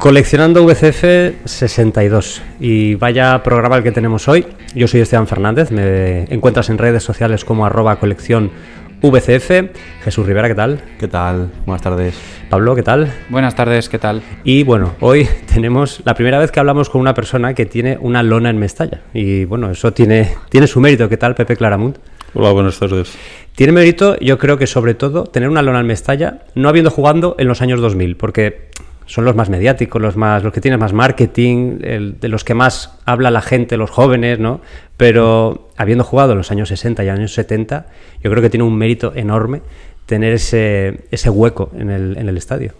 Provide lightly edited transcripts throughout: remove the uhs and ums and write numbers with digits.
Coleccionando VCF 62 y vaya programa el que tenemos hoy. Yo soy Esteban Fernández, me encuentras en redes sociales como @colección VCF. Jesús Rivera, ¿qué tal? ¿Qué tal? Buenas tardes. Pablo, ¿qué tal? Buenas tardes, ¿qué tal? Y bueno, hoy tenemos la primera vez que hablamos con una persona que tiene una lona en Mestalla. Y bueno, eso tiene su mérito. ¿Qué tal, Pepe Claramunt? Hola, buenas tardes. Tiene mérito, yo creo que sobre todo, tener una lona en Mestalla, no habiendo jugado en los años 2000, porque son los más mediáticos, los que tienen más marketing, de los que más habla la gente, los jóvenes, ¿no? Pero habiendo jugado en los años 60 y años 70, yo creo que tiene un mérito enorme tener ese hueco en el estadio.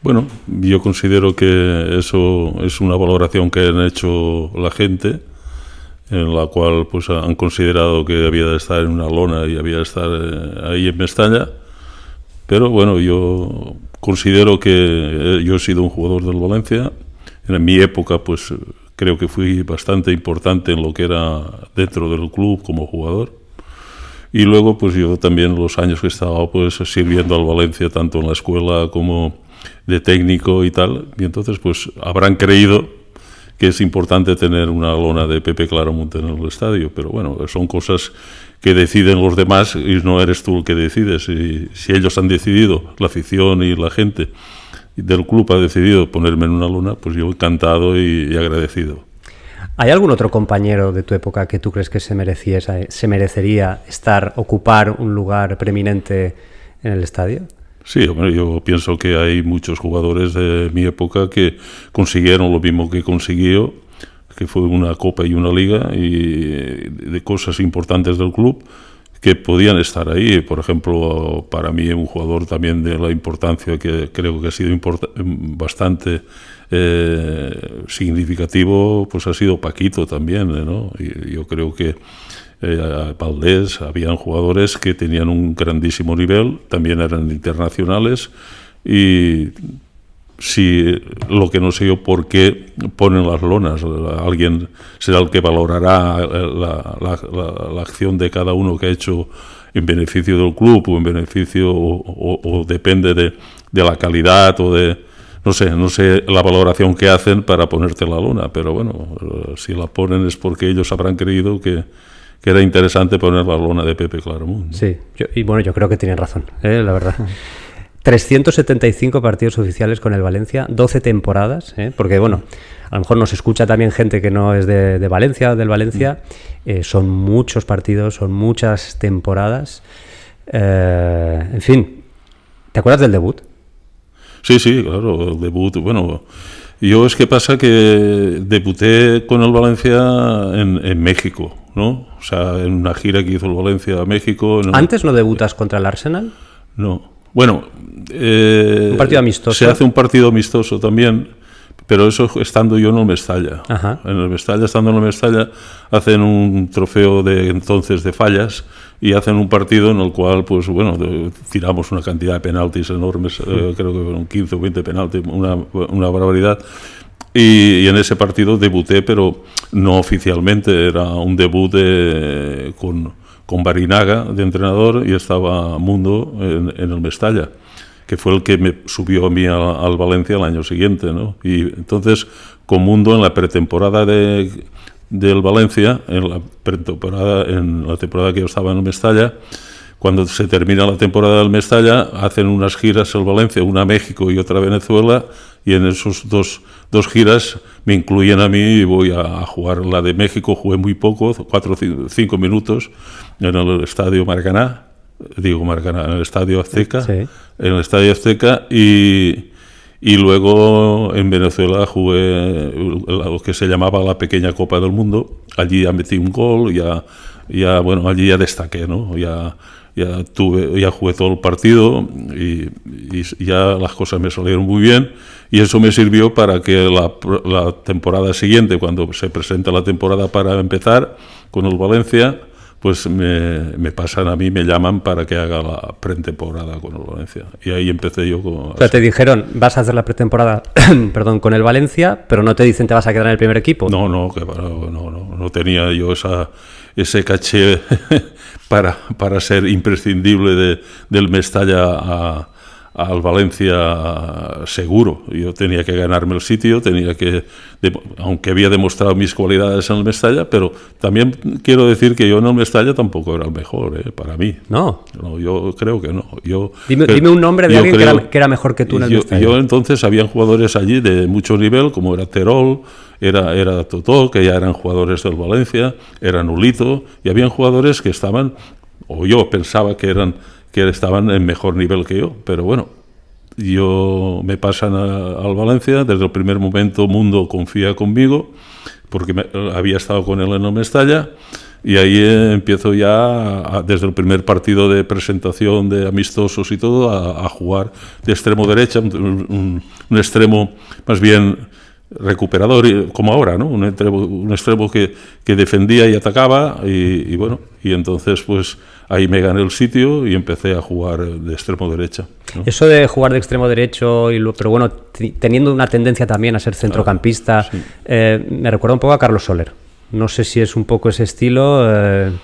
Bueno, yo considero que eso es una valoración que han hecho la gente, en la cual pues han considerado que había de estar en una lona y había de estar ahí en Mestalla. Pero bueno, yo considero que yo he sido un jugador del Valencia. En mi época, pues creo que fui bastante importante en lo que era dentro del club como jugador. Y luego, pues yo también los años que he estado pues sirviendo al Valencia, tanto en la escuela como de técnico y tal. Y entonces, pues habrán creído que es importante tener una lona de Pepe Claramunt en el estadio. Pero bueno, son cosas que deciden los demás y no eres tú el que decides. Y si ellos han decidido, la afición y la gente del club ha decidido ponerme en una lona, pues yo encantado y agradecido. ¿Hay algún otro compañero de tu época que tú crees que se merecería ocupar un lugar preeminente en el estadio? Sí, hombre, yo pienso que hay muchos jugadores de mi época que consiguieron lo mismo que consiguió, que fue una Copa y una Liga, y de cosas importantes del club que podían estar ahí. Por ejemplo, para mí un jugador también de la importancia que creo que ha sido bastante significativo, pues ha sido Paquito también, ¿no? Y yo creo que Valdés, habían jugadores que tenían un grandísimo nivel, también eran internacionales, y si lo que no sé yo por qué ponen las lonas, alguien será el que valorará la acción de cada uno que ha hecho en beneficio del club o en beneficio o depende de la calidad o de no sé la valoración que hacen para ponerte la lona, pero bueno, si la ponen es porque ellos habrán creído que era interesante poner la lona de Pepe Claramunt, ¿no? Sí, yo creo que tienen razón, la verdad. 375 partidos oficiales con el Valencia, 12 temporadas, porque bueno, a lo mejor nos escucha también gente que no es de Valencia, del Valencia, son muchos partidos, son muchas temporadas, en fin, ¿te acuerdas del debut? Sí, claro, el debut, bueno, yo es que pasa que debuté con el Valencia en México, ¿no? O sea, en una gira que hizo el Valencia a México. ¿Antes no debutas contra el Arsenal? No. Bueno, un partido amistoso. Se hace un partido amistoso también, pero eso estando yo en el Mestalla. Ajá. En el Mestalla, estando en el Mestalla, hacen un trofeo de entonces de fallas y hacen un partido en el cual, pues bueno, tiramos una cantidad de penaltis enormes, creo que fueron 15 o 20 penaltis, una barbaridad. Y en ese partido debuté, pero no oficialmente, era un debut con Barinaga de entrenador, y estaba Mundo en el Mestalla, que fue el que me subió a mí al Valencia el año siguiente, ¿no? Y entonces con Mundo en la pretemporada del Valencia, en la temporada que yo estaba en el Mestalla, cuando se termina la temporada del Mestalla, hacen unas giras el Valencia, una a México y otra a Venezuela, y en esos dos giras me incluyen a mí y voy a jugar. La de México jugué muy poco, 4 o 5 minutos, en el Estadio Maracaná, en el Estadio Azteca, sí. En el Estadio Azteca, y luego en Venezuela jugué lo que se llamaba la Pequeña Copa del Mundo. Allí ya metí un gol, bueno, allí ya destaqué, ¿no? Ya jugué todo el partido y ya las cosas me salieron muy bien, y eso me sirvió para que la temporada siguiente, cuando se presenta la temporada para empezar con el Valencia, pues me pasan a mí, me llaman para que haga la pretemporada con el Valencia, y ahí empecé yo con... O sea, te dijeron, vas a hacer la pretemporada perdón, con el Valencia, pero no te dicen te vas a quedar en el primer equipo. No tenía yo ese caché para ser imprescindible del Mestalla al Valencia seguro. Yo tenía que ganarme el sitio, aunque había demostrado mis cualidades en el Mestalla, pero también quiero decir que yo en el Mestalla tampoco era el mejor, para mí. No, yo creo que no. Dime un nombre de alguien que era mejor que tú en el Mestalla. Yo entonces habían jugadores allí de mucho nivel, como era Terol, era Totó, que ya eran jugadores del Valencia, era Nulito, y habían jugadores que estaban, o yo pensaba que estaban en mejor nivel que yo, pero bueno, me pasan al Valencia. Desde el primer momento Mundo confía conmigo, porque había estado con él en el Mestalla, y ahí empiezo ya, desde el primer partido de presentación de amistosos y todo, a jugar de extremo derecha, un extremo más bien recuperador, como ahora, ¿no? Un extremo que defendía y atacaba, y bueno, y entonces pues ahí me gané el sitio y empecé a jugar de extremo derecha, ¿no? Eso de jugar de extremo derecho, pero bueno, teniendo una tendencia también a ser centrocampista, sí. Me recuerda un poco a Carlos Soler. No sé si es un poco ese estilo,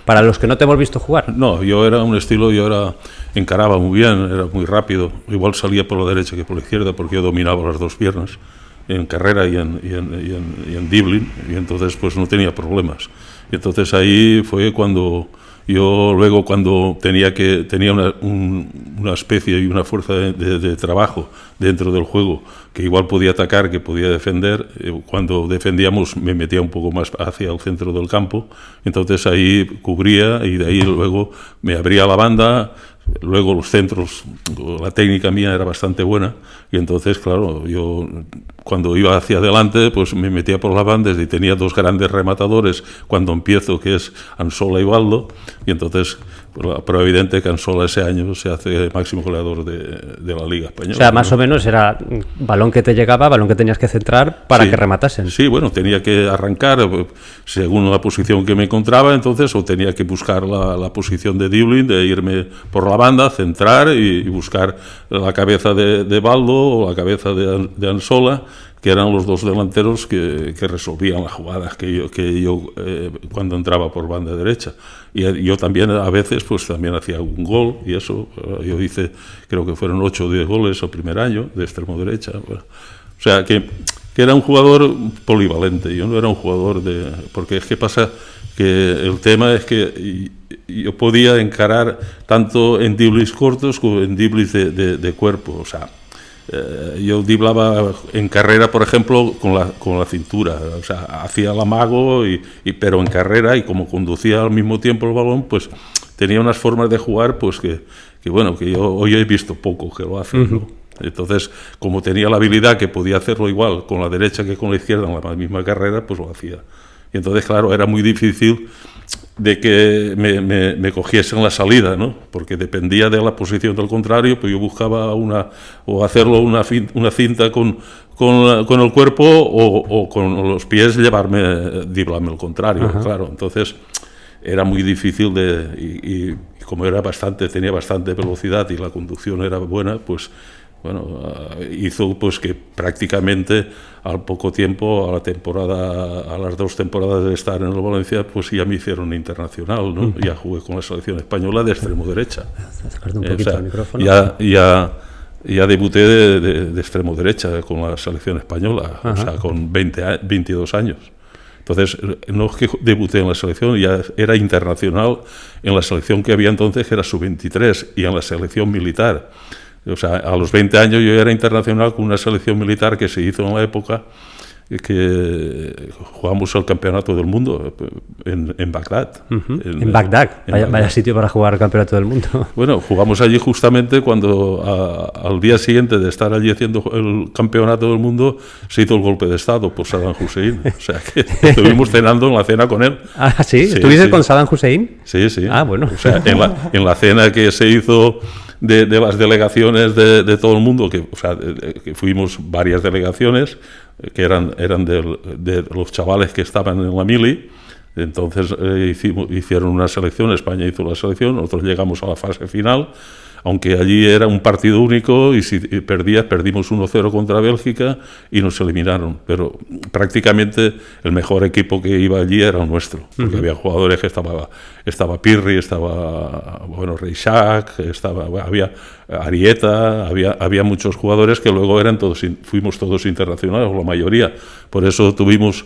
para los que no te hemos visto jugar. No, yo encaraba muy bien, era muy rápido, igual salía por la derecha que por la izquierda, porque yo dominaba las dos piernas en carrera y en dribbling, y entonces pues no tenía problemas. Y entonces ahí fue cuando yo luego, cuando tenía una especie y una fuerza de trabajo dentro del juego, que igual podía atacar, que podía defender, cuando defendíamos me metía un poco más hacia el centro del campo, entonces ahí cubría, y de ahí luego me abría la banda. Luego los centros, la técnica mía era bastante buena, y entonces, claro, yo cuando iba hacia adelante, pues me metía por las bandas, y tenía dos grandes rematadores cuando empiezo, que es Ansola y Baldo, y entonces, pero evidente que Ansola ese año se hace máximo goleador de la Liga Española. O sea, más o menos era balón que te llegaba, balón que tenías que centrar para que rematasen. Sí, bueno, tenía que arrancar según la posición que me encontraba, entonces, o tenía que buscar la posición de dribbling, de irme por la banda, centrar y buscar la cabeza de Baldo o la cabeza de Ansola, que eran los dos delanteros que resolvían las jugadas que yo cuando entraba por banda derecha. Y yo también a veces pues también hacía algún gol, y eso, yo hice, creo que fueron 8 o 10 goles el primer año de extremo derecha. Bueno, o sea, que era un jugador polivalente, yo no era un jugador porque es que pasa que el tema es que yo podía encarar tanto en dribles cortos como en dribles de cuerpo, o sea, yo driblaba en carrera, por ejemplo, con la cintura, o sea, hacía el amago, pero en carrera, y como conducía al mismo tiempo el balón, pues tenía unas formas de jugar pues que bueno, que yo hoy he visto poco que lo hacen, ¿no? Entonces, como tenía la habilidad que podía hacerlo igual con la derecha que con la izquierda en la misma carrera, pues lo hacía. Y entonces, claro, era muy difícil de que me cogiesen la salida, ¿no? Porque dependía de la posición del contrario, pues yo buscaba hacerlo una cinta con el cuerpo, o con los pies driblarme el contrario. Ajá. Claro. Entonces era muy difícil y como tenía bastante velocidad y la conducción era buena, pues bueno, hizo pues que prácticamente al poco tiempo, a las 2 temporadas de estar en el Valencia, pues ya me hicieron internacional, ¿no? Ya jugué con la selección española de extremo derecha. Ya debuté de extremo derecha con la selección española. Ajá. O sea, con 22 años. Entonces, no es que debuté en la selección, ya era internacional en la selección que había entonces, que era sub-23, y en la selección militar. O sea, a los 20 años yo era internacional con una selección militar que se hizo en la época que jugamos el campeonato del mundo en Bagdad. Uh-huh. En Bagdad, vaya sitio para jugar el campeonato del mundo. Bueno, jugamos allí justamente cuando al día siguiente de estar allí haciendo el campeonato del mundo se hizo el golpe de Estado por Saddam Hussein. O sea, que estuvimos cenando en la cena con él. ¿Ah, sí? ¿Estuviste con Saddam Hussein? Sí, sí. Ah, bueno. O sea, en la cena que se hizo de las delegaciones de todo el mundo, que fuimos varias delegaciones, que eran de los chavales que estaban en la mili, Entonces hicieron una selección, España hizo la selección, nosotros llegamos a la fase final, aunque allí era un partido único y si perdimos 1-0 contra Bélgica y nos eliminaron. Pero prácticamente el mejor equipo que iba allí era el nuestro, porque había jugadores que estaba Pirri, estaba Reixac, había Arieta, había muchos jugadores que luego fuimos todos internacionales, la mayoría. Por eso tuvimos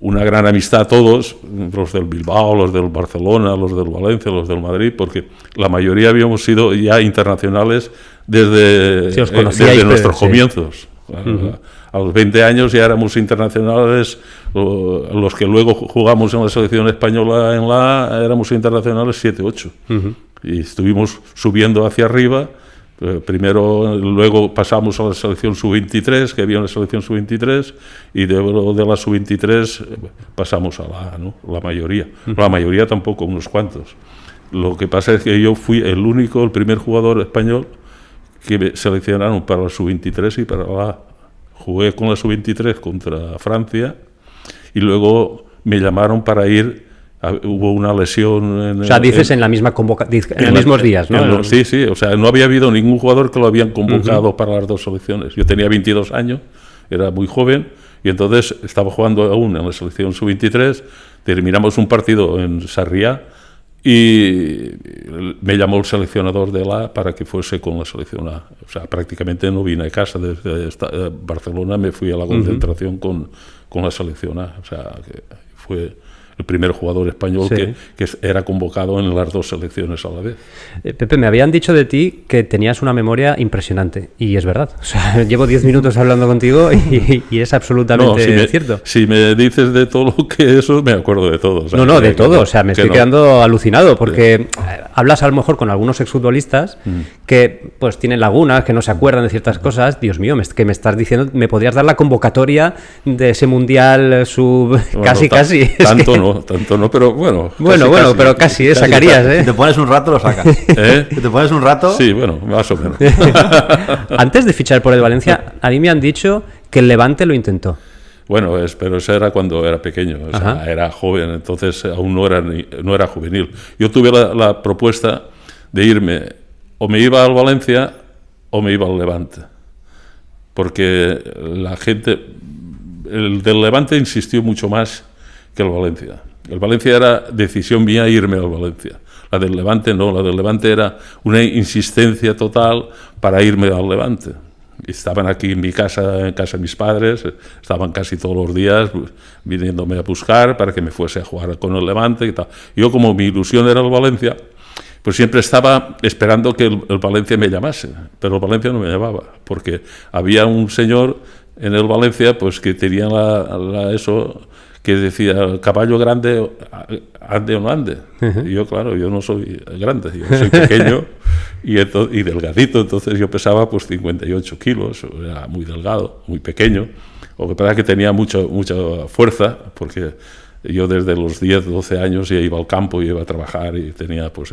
una gran amistad todos, los del Bilbao, los del Barcelona, los del Valencia, los del Madrid, porque la mayoría habíamos sido ya internacionales desde nuestros comienzos. A los 20 años ya éramos internacionales, los que luego jugamos en la selección española en la A, éramos internacionales 7-8. Y estuvimos subiendo hacia arriba. Luego pasamos a la selección sub-23, que había una selección sub-23, y de la sub-23 pasamos a la A, ¿no? La mayoría tampoco, unos cuantos. Lo que pasa es que yo fui el primer jugador español que me seleccionaron para la sub-23 y para la A. Jugué con la sub-23 contra Francia y luego me llamaron para ir. Hubo una lesión. En la misma en los mismos días, ¿no? Sí, o sea, no había habido ningún jugador que lo habían convocado para las dos selecciones. Yo tenía 22 años, era muy joven, y entonces estaba jugando aún en la selección sub-23, terminamos un partido en Sarriá, y me llamó el seleccionador de la A para que fuese con la selección A. O sea, prácticamente no vine a casa desde Barcelona, me fui a la concentración con la selección A. O sea, que fue el primer jugador español que era convocado en las dos selecciones a la vez. Pepe, me habían dicho de ti que tenías una memoria impresionante, y es verdad. O sea, llevo 10 minutos hablando contigo y es absolutamente cierto. Si me dices de todo lo que eso, me acuerdo de todo. O sea, de todo. O sea, me estoy quedando alucinado, porque hablas a lo mejor con algunos exfutbolistas que pues tienen lagunas, que no se acuerdan de ciertas cosas. Dios mío, que me estás diciendo, me podrías dar la convocatoria de ese mundial casi. Tanto no, pero bueno. Casi, pero casi, sacarías, ¿eh? Si te pones un rato, lo sacas. Si te pones un rato... Sí, bueno, más o menos. Antes de fichar por el Valencia, a mí me han dicho que el Levante lo intentó. Bueno, pero eso era cuando era pequeño, o sea, era joven, entonces aún no era juvenil. Yo tuve la propuesta de irme, o me iba al Valencia o me iba al Levante, porque la gente, el del Levante insistió mucho más que el Valencia. El Valencia era decisión mía irme al Valencia. La del Levante no, la del Levante era una insistencia total para irme al Levante. Estaban aquí en casa de mis padres, estaban casi todos los días viniéndome a buscar para que me fuese a jugar con el Levante y tal. Yo, como mi ilusión era el Valencia, pues siempre estaba esperando que el Valencia me llamase, pero el Valencia no me llamaba, porque había un señor en el Valencia pues que tenía que decía, caballo grande, ande o no ande. Y yo, claro, yo no soy grande, yo soy pequeño y delgadito, entonces yo pesaba pues 58 kilos, era muy delgado, muy pequeño. Lo que pasa es que tenía mucha fuerza, porque yo desde los 10, 12 años ya iba al campo, iba a trabajar y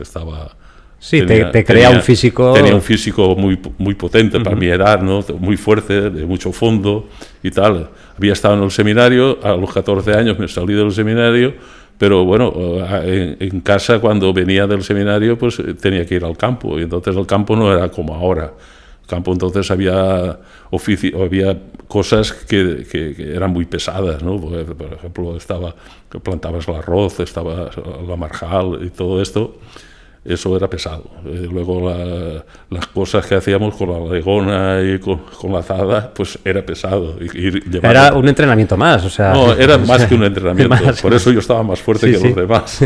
estaba... Sí, te crea un físico... Tenía un físico muy potente para mi edad, ¿no? Muy fuerte, de mucho fondo y tal. Había estado en el seminario, a los 14 años me salí del seminario, pero bueno, en casa cuando venía del seminario pues tenía que ir al campo, y entonces el campo no era como ahora. El campo entonces había cosas que eran muy pesadas, ¿no? Por ejemplo, plantabas el arroz, estaba la marjal y todo esto. Eso era pesado. Luego las cosas que hacíamos con la legona y con la azada, pues era pesado. Era un entrenamiento más, o sea... No, era más que un entrenamiento. Por eso yo estaba más fuerte que los demás.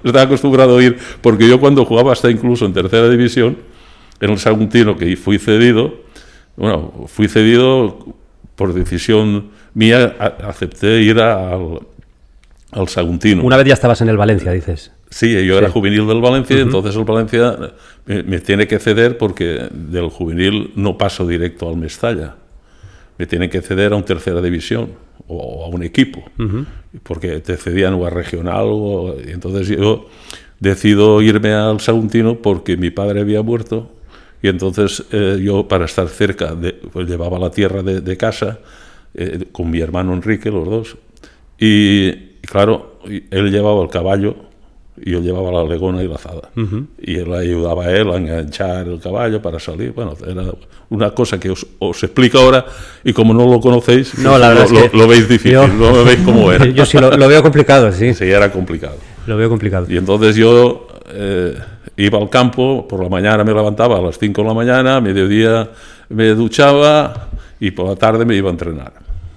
Estaba acostumbrado a ir, porque yo cuando jugaba hasta incluso en tercera división, en el Saguntino, que fui cedido por decisión mía, acepté ir al Saguntino. Una vez ya estabas en el Valencia, dices. Sí, yo era juvenil del Valencia, entonces el Valencia me tiene que ceder porque del juvenil no paso directo al Mestalla. Me tienen que ceder a un tercera división o a un equipo, porque te cedían o a regional. Y entonces yo decido irme al Saguntino porque mi padre había muerto, y entonces yo, para estar cerca, pues llevaba la tierra de casa con mi hermano Enrique, los dos, y claro, él llevaba el caballo y yo llevaba la legona y la azada. Y él ayudaba a él a enganchar el caballo para salir. Bueno, era una cosa que os explico ahora y como no lo conocéis, no, la verdad es que lo veis difícil, no lo veis cómo era. Yo sí lo veo complicado, sí. Sí, era complicado. Lo veo complicado. Y entonces yo iba al campo, por la mañana me levantaba a las 5 de la mañana, a mediodía me duchaba y por la tarde me iba a entrenar.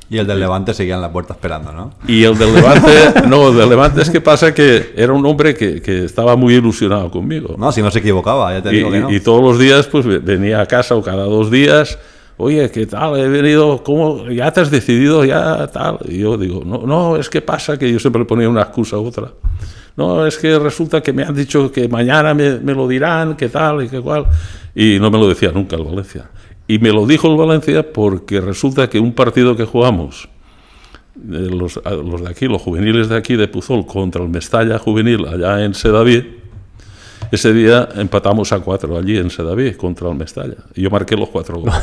Y el del Levante seguía en la puerta esperando, ¿no? Y el del Levante, no, el del Levante es que pasa que era un hombre que estaba muy ilusionado conmigo. No, si no se equivocaba, ya te digo que no. Y todos los días pues venía a casa o cada 2 días, oye, ¿qué tal? He venido, ¿cómo? ¿Ya te has decidido? Ya tal. Y yo digo, no, es que pasa que yo siempre le ponía una excusa u otra. No, es que resulta que me han dicho que mañana me lo dirán, qué tal y qué cual. Y no me lo decía nunca el Valencia. Y me lo dijo el Valencia porque resulta que un partido que jugamos, los de aquí, los juveniles de aquí de Puzol, contra el Mestalla juvenil allá en Sedaví, ese día empatamos a 4 allí en Sedaví contra el Mestalla. Y yo marqué los 4 goles.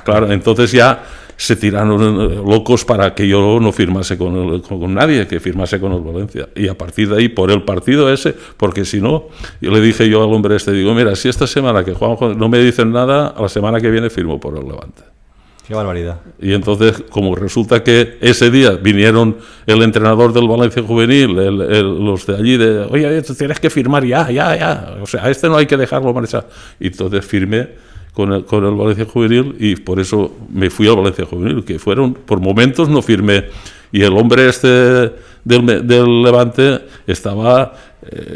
Claro, entonces ya se tiraron locos para que yo no firmase con nadie, que firmase con el Valencia. Y a partir de ahí, por el partido ese, porque si no, yo le dije yo al hombre digo, mira, si esta semana que jugamos no me dicen nada, a la semana que viene firmo por el Levante. Qué barbaridad. Y entonces, como resulta que ese día vinieron el entrenador del Valencia Juvenil, los de allí, oye, tú tienes que firmar ya. O sea, a este no hay que dejarlo marchar. Y entonces firmé con el Valencia Juvenil y por eso me fui al Valencia Juvenil, que fueron, por momentos no firmé. Y el hombre del Levante estaba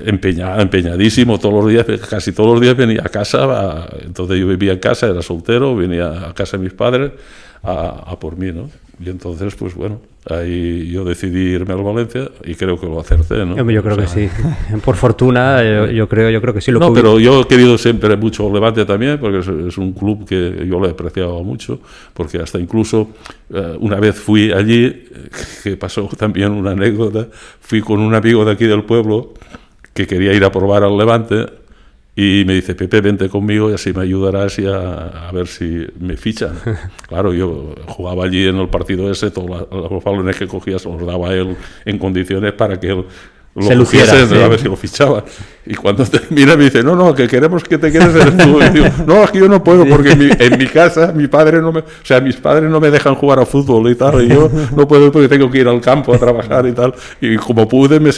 empeñadísimo todos los días, casi todos los días venía a casa, entonces yo vivía en casa, era soltero, venía a casa de mis padres a por mí, ¿no? Y entonces, pues bueno, ahí yo decidí irme al Valencia y creo que lo acerté, ¿no? Yo creo que sí. Por fortuna, yo creo que sí. No, pero yo he querido siempre mucho el Levante también, porque es un club que yo le apreciaba mucho, porque hasta incluso una vez fui allí, que pasó también una anécdota, fui con un amigo de aquí del pueblo que quería ir a probar al Levante y me dice, Pepe, vente conmigo y así me ayudarás y a ver si me fichan. Claro, yo jugaba allí en el partido ese, todos los balones que cogía se los daba a él en condiciones para que él se luciera, a ver si lo fichaba. Y cuando termina me dice, no, que queremos que te quedes en el club. Y digo, no, es que yo no puedo porque en mi casa mis padres no me dejan jugar a fútbol y tal, y yo no puedo porque tengo que ir al campo a trabajar y tal. Y como pude me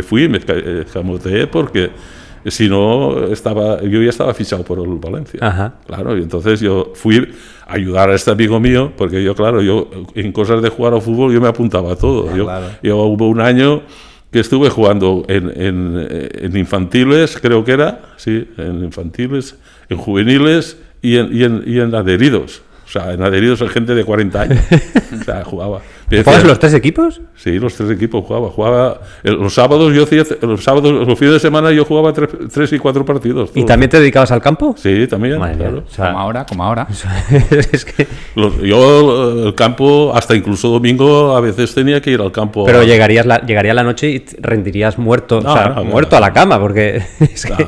fui, me escamoteé porque si no, yo ya estaba fichado por el Valencia. Ajá. Claro, y entonces yo fui a ayudar a este amigo mío, porque yo en cosas de jugar al fútbol yo me apuntaba a todo. Yo hubo un año que estuve jugando en infantiles, creo que era, sí, en infantiles, en juveniles y en adheridos. O sea, en adheridos hay gente de 40 años. O sea, jugaba. ¿Jugabas los 3 equipos? Sí, los 3 equipos jugaba. Los sábados, los fines de semana yo jugaba 3 y 4 partidos. ¿Y también te dedicabas al campo? Sí, también. Claro. O sea, como ahora. Es que... Yo el campo, hasta incluso domingo, a veces tenía que ir al campo. Pero llegaría la noche y rendirías muerto, muerto a la cama, porque es que...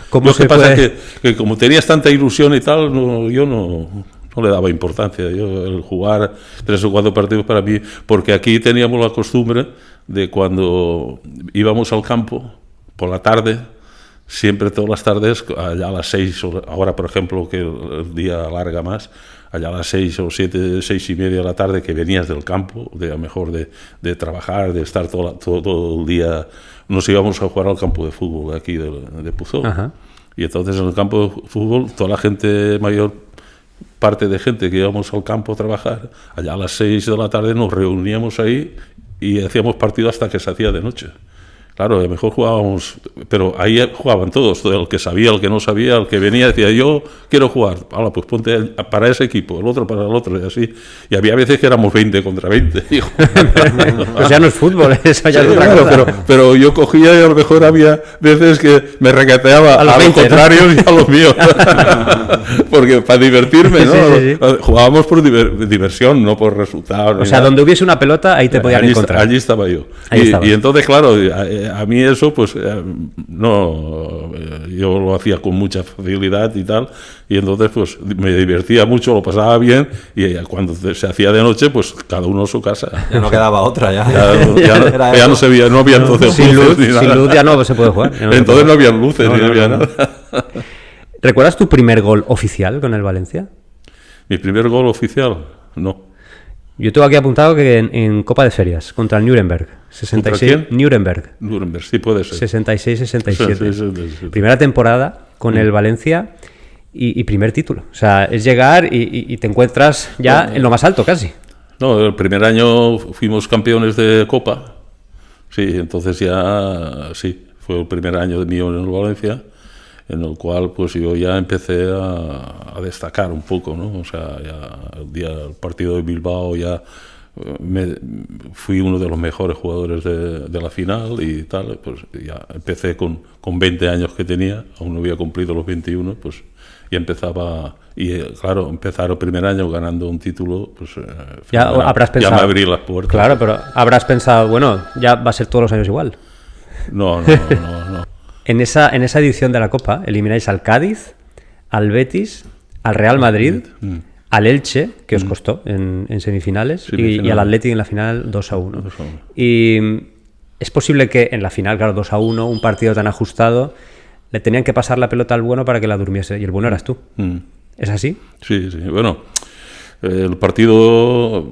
¿Cómo se pasa que como tenías tanta ilusión y tal, yo no le daba importancia. Yo el jugar 3 o 4 partidos para mí, porque aquí teníamos la costumbre de cuando íbamos al campo por la tarde, siempre todas las tardes, allá a las 6, ahora por ejemplo que el día alarga más, allá a las 6 o 7, 6 y media de la tarde que venías del campo, a lo mejor de trabajar, de estar todo el día, nos íbamos a jugar al campo de fútbol de aquí de Puzol. Ajá. Y entonces en el campo de fútbol, toda la gente, mayor parte de gente que íbamos al campo a trabajar, allá a las 6 de la tarde nos reuníamos ahí y hacíamos partido hasta que se hacía de noche. Claro, a lo mejor jugábamos, pero ahí jugaban todos, el que sabía, el que no sabía, el que venía decía, yo quiero jugar, ahora pues ponte para ese equipo, el otro para el otro, y así. Y había veces que éramos 20 contra 20. Pues ya no es fútbol, eso ya sí, es otra cosa. Pero yo cogía y a lo mejor había veces que me regateaba a los contrarios, ¿no? Y a los míos. Porque para divertirme, ¿no? Sí. Jugábamos por diversión, no por resultados. O sea, donde hubiese una pelota, ahí te podían encontrar. Allí estaba yo. Ahí estaba. Y entonces, claro, a mí eso, pues no, yo lo hacía con mucha facilidad y tal, y entonces pues me divertía mucho, lo pasaba bien, y cuando se hacía de noche, pues cada uno a su casa. Ya no quedaba otra, ya. Ya no se veía, no había entonces sin luces luz, ni nada. sin luz ya no se puede jugar. Entonces no había luces ni había nada. ¿Recuerdas tu primer gol oficial con el Valencia? Mi primer gol oficial, no. Yo tengo aquí apuntado que en Copa de Ferias, contra el Nuremberg. 66, ¿Contra quién? Nuremberg, sí puede ser. 66-67. Sí. Primera temporada con el Valencia y primer título. O sea, es llegar y te encuentras ya en lo más alto casi. No, el primer año fuimos campeones de Copa. Sí, entonces ya, sí, fue el primer año mío en el Valencia, en el cual pues yo ya empecé a destacar un poco, ¿no? O sea, ya el partido de Bilbao ya fui uno de los mejores jugadores de la final y tal, pues ya empecé con 20 años que tenía, aún no había cumplido los 21, pues y empezaba, y claro, empezar el primer año ganando un título, pues ya habrás pensado, ya me abrí las puertas. Claro, pero habrás pensado, bueno, ya va a ser todos los años igual. No. En esa edición de la Copa elimináis al Cádiz, al Betis, al Real Madrid, al Elche, que os costó en semifinales, y al Athletic en la final 2-1. Y es posible que en la final, claro, 2-1, un partido tan ajustado, le tenían que pasar la pelota al bueno para que la durmiese, y el bueno eras tú. ¿Es así? Sí. Bueno, el partido...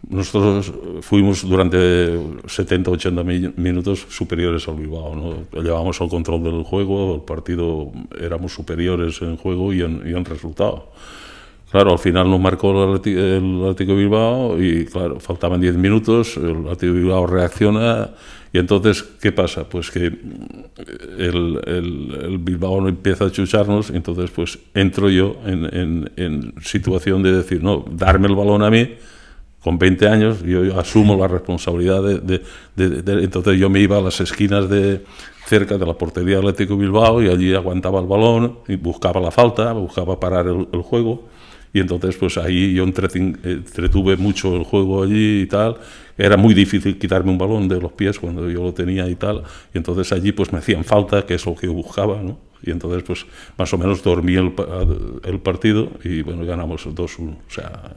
Nosotros fuimos durante 70-80 minutos superiores al Bilbao, ¿no? Llevábamos el control del juego, el partido éramos superiores en juego y en resultado. Claro, al final nos marcó el Atlético Bilbao y claro, faltaban 10 minutos, el Atlético Bilbao reacciona y entonces, ¿qué pasa? Pues que el Bilbao empieza a chucharnos y entonces pues entro yo en situación de decir, no, darme el balón a mí. Con 20 años yo asumo la responsabilidad entonces yo me iba a las esquinas cerca de la portería del Atlético Bilbao y allí aguantaba el balón y buscaba la falta, buscaba parar el juego y entonces pues ahí yo entretuve mucho el juego allí y tal. Era muy difícil quitarme un balón de los pies cuando yo lo tenía y tal, y entonces allí pues me hacían falta, que es lo que yo buscaba, ¿no? Y entonces pues más o menos dormí el partido y bueno, ganamos 2-1. O sea,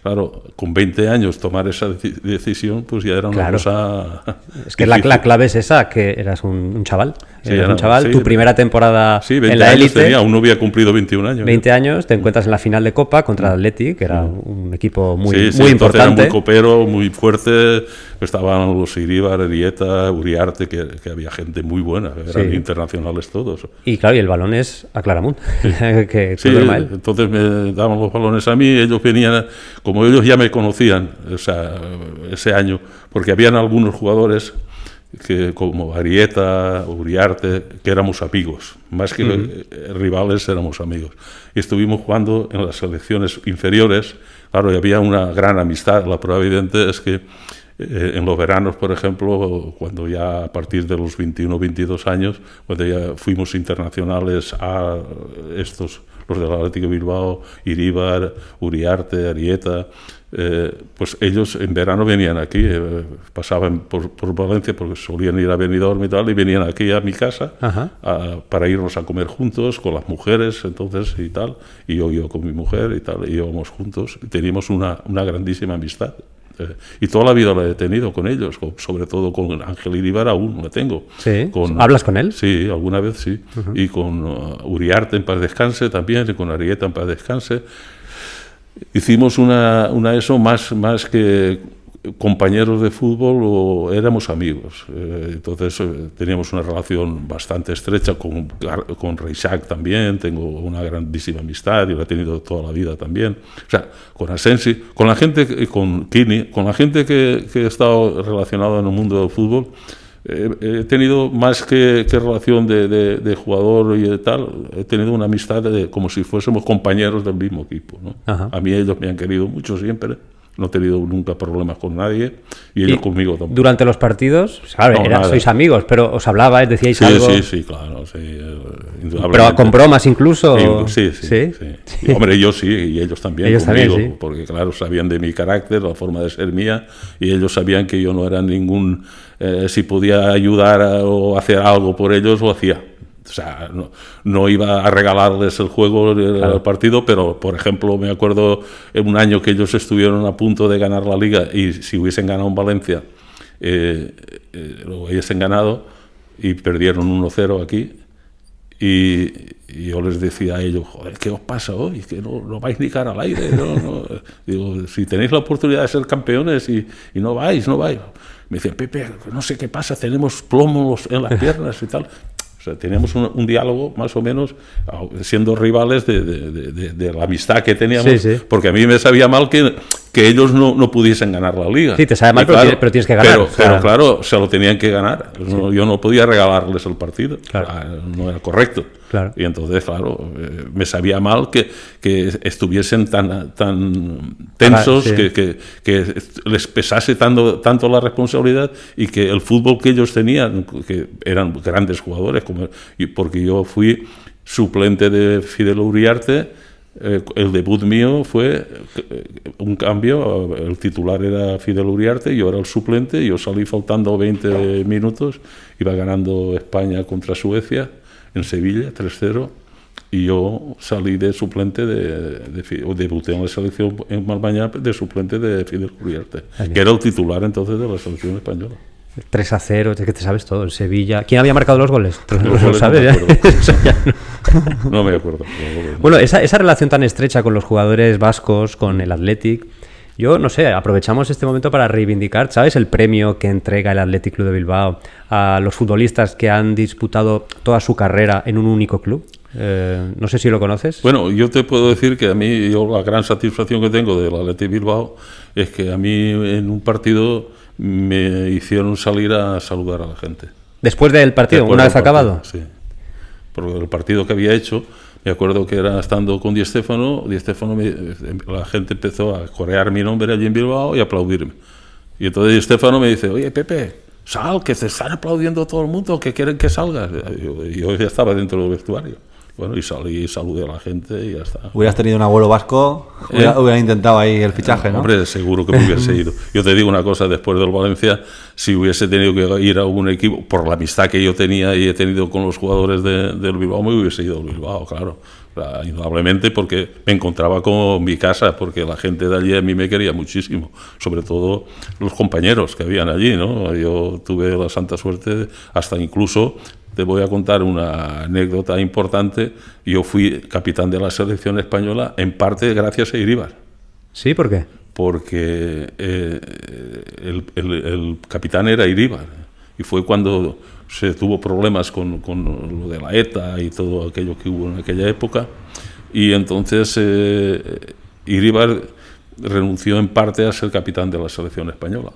claro, con 20 años tomar esa decisión pues ya era una cosa... Es que la clave es esa, que eras un chaval. Sí, eras un chaval, tu primera temporada en la élite. Tenía, aún no había cumplido 21 años. 20 años, te encuentras en la final de Copa contra el Athletic, que era un equipo muy importante. Era muy copero, muy fuerte. Estaban los Iríbar, Arieta, Uriarte, que había gente muy buena, eran internacionales todos. Y claro, y el balón es a Claramunt, que duerma él. Entonces me daban los balones a mí, ellos venían, como ellos ya me conocían, o sea, ese año, porque habían algunos jugadores que como Arieta, Uriarte, que éramos amigos, más que rivales éramos amigos. Y estuvimos jugando en las selecciones inferiores, claro, y había una gran amistad. La prueba evidente es que en los veranos, por ejemplo, cuando ya a partir de los 21, 22 años, cuando ya fuimos internacionales a los del Atlético Bilbao, Iríbar, Uriarte, Arieta, pues ellos en verano venían aquí, pasaban por Valencia porque solían ir a Benidorm y tal, y venían aquí a mi casa para irnos a comer juntos con las mujeres entonces y tal, y yo con mi mujer y tal, y íbamos juntos, y teníamos una grandísima amistad. Y toda la vida la he tenido con ellos, sobre todo con Ángel Iríbar aún la tengo. ¿Sí? ¿Hablas con él? Sí, alguna vez sí. Y con Uriarte en paz descanse también, y con Arieta en paz descanse. Hicimos una eso más que compañeros de fútbol, éramos amigos. Entonces teníamos una relación bastante estrecha con Reixac también, tengo una grandísima amistad y la he tenido toda la vida también. O sea, con Asensi, con la gente, con Kini, con la gente que he estado relacionado en el mundo del fútbol, he tenido más que relación de jugador y de tal, he tenido una amistad como si fuésemos compañeros del mismo equipo, ¿no? A mí ellos me han querido mucho siempre. No he tenido nunca problemas con nadie y ellos conmigo tampoco. Durante los partidos, claro, sois amigos, pero os hablabais, decíais algo. Sí, claro. Sí, pero con bromas incluso. Sí. Y, hombre, ellos sí, y ellos también conmigo, porque claro, sabían de mi carácter, la forma de ser mía, y ellos sabían que yo no era ningún si podía ayudar o hacer algo por ellos, lo hacía. O sea, no iba a regalarles el juego, el partido, pero, por ejemplo, me acuerdo en un año que ellos estuvieron a punto de ganar la Liga y si hubiesen ganado en Valencia, lo hubiesen ganado y perdieron 1-0 aquí. Y yo les decía a ellos, joder, ¿qué os pasa hoy? Que no vais ni cara al aire. Digo, si tenéis la oportunidad de ser campeones y no vais. Me decían, Pepe, no sé qué pasa, tenemos plomos en las piernas y tal. O sea, teníamos un diálogo más o menos siendo rivales de la amistad que teníamos, porque a mí me sabía mal que ellos no pudiesen ganar la Liga. Sí, te sabe mal, pero tienes que ganar. Pero claro, se lo tenían que ganar. Yo no podía regalarles el partido, no era correcto. Claro. Y entonces, claro, me sabía mal que estuviesen tan tensos, que les pesase tanto la responsabilidad y que el fútbol que ellos tenían, que eran grandes jugadores, porque yo fui suplente de Fidel Uriarte. El debut mío fue un cambio, el titular era Fidel Uriarte, yo era el suplente, yo salí faltando 20 minutos, iba ganando España contra Suecia en Sevilla 3-0 y yo salí de suplente debuté en la selección en Malmañá de suplente de Fidel Uriarte, que era el titular entonces de la selección española. 3-0, es que te sabes todo, en Sevilla. ¿Quién había marcado los goles? No sabes, no me acuerdo. Bueno, esa relación tan estrecha con los jugadores vascos, con el Athletic, yo no sé, aprovechamos este momento para reivindicar, ¿sabes? El premio que entrega el Athletic Club de Bilbao a los futbolistas que han disputado toda su carrera en un único club. No sé si lo conoces. Bueno, yo te puedo decir que a mí, la gran satisfacción que tengo del Athletic Bilbao es que a mí en un partido me hicieron salir a saludar a la gente. ¿Después del partido? ¿Una vez acabado? Sí. Porque el partido que había hecho, me acuerdo que era estando con Di Stéfano, la gente empezó a corear mi nombre allí en Bilbao y a aplaudirme. Y entonces Di Stéfano me dice, oye, Pepe, sal, que se están aplaudiendo todo el mundo, que quieren que salgas. Yo ya estaba dentro del vestuario. Bueno, y salí y saludé a la gente y ya está. Hubieras tenido un abuelo vasco, hubieran intentado ahí el fichaje, ¿no? Hombre, seguro que me hubiese ido. Yo te digo una cosa, después del Valencia, si hubiese tenido que ir a un equipo, por la amistad que yo tenía y he tenido con los jugadores del Bilbao, me hubiese ido al Bilbao, claro. Indudablemente porque me encontraba con mi casa, porque la gente de allí a mí me quería muchísimo, sobre todo los compañeros que habían allí, ¿no? Yo tuve la santa suerte, hasta incluso... Te voy a contar una anécdota importante. Yo fui capitán de la selección española en parte gracias a Iríbar. ¿Sí? ¿Por qué? Porque el capitán era Iríbar. Y fue cuando se tuvo problemas con lo de la ETA y todo aquello que hubo en aquella época. Y entonces Iríbar renunció en parte a ser capitán de la selección española.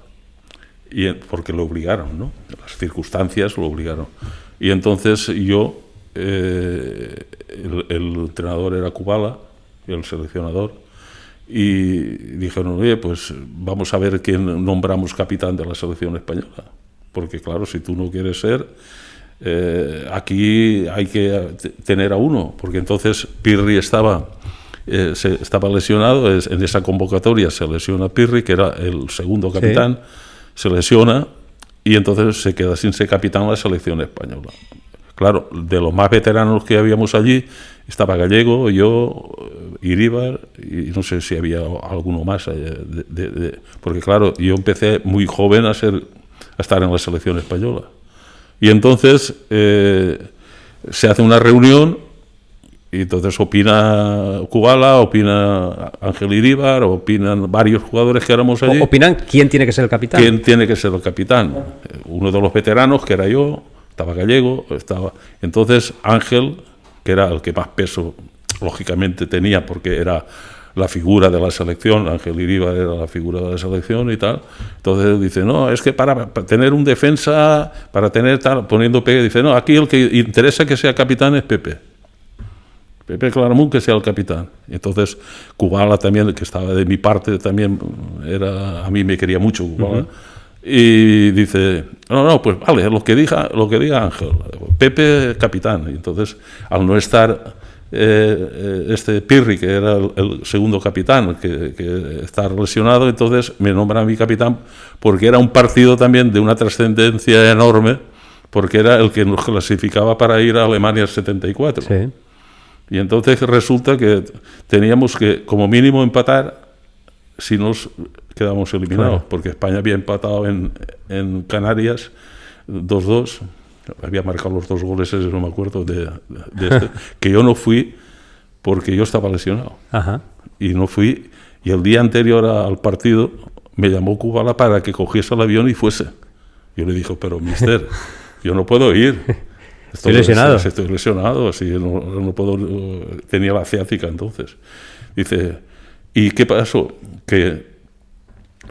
Porque lo obligaron, ¿no? Las circunstancias lo obligaron. Y entonces yo, el entrenador era Kubala, el seleccionador, y dijeron, oye, pues vamos a ver quién nombramos capitán de la selección española. Porque claro, si tú no quieres ser, aquí hay que tener a uno, porque entonces Pirri estaba lesionado, en esa convocatoria se lesiona Pirri, que era el segundo capitán, se lesiona, y entonces se queda sin ser capitán de la selección española. Claro, de los más veteranos que habíamos allí, estaba Gallego, yo, Iríbar, y no sé si había alguno más. Porque claro, yo empecé muy joven a estar en la selección española. Y entonces se hace una reunión, y entonces opina Kubala, opina Ángel Iríbar, opinan varios jugadores que éramos allí. ¿Opinan quién tiene que ser el capitán? ¿Quién tiene que ser el capitán? Uno de los veteranos, que era yo, estaba Gallego, entonces Ángel, que era el que más peso lógicamente tenía, porque era la figura de la selección, Ángel Iríbar era la figura de la selección y tal, entonces dice, no, es que para tener un defensa, para tener tal, poniendo Pepe, dice, no, aquí el que interesa que sea capitán es Pepe Claramunt, que sea el capitán. Entonces Kubala también, que estaba de mi parte, también a mí me quería mucho Kubala. Y dice, no, pues vale, lo que diga Ángel, Pepe capitán. Y entonces, al no estar este Pirri, que era el segundo capitán, que está lesionado, entonces me nombra a mi capitán porque era un partido también de una trascendencia enorme, porque era el que nos clasificaba para ir a Alemania el 74. Sí. Y entonces resulta que teníamos que, como mínimo, empatar si nos quedamos eliminados, Claro. porque España había empatado en Canarias 2-2, había marcado los 2 goles, ese no me acuerdo, de este, que yo no fui porque yo estaba lesionado. Ajá. Y no fui, y el día anterior al partido me llamó Kubala para que cogiese el avión y fuese. Yo le dije, pero mister, yo no puedo ir. Estoy lesionado. Estoy lesionado, así no puedo. Tenía la ciática entonces. Dice, ¿y qué pasó? Que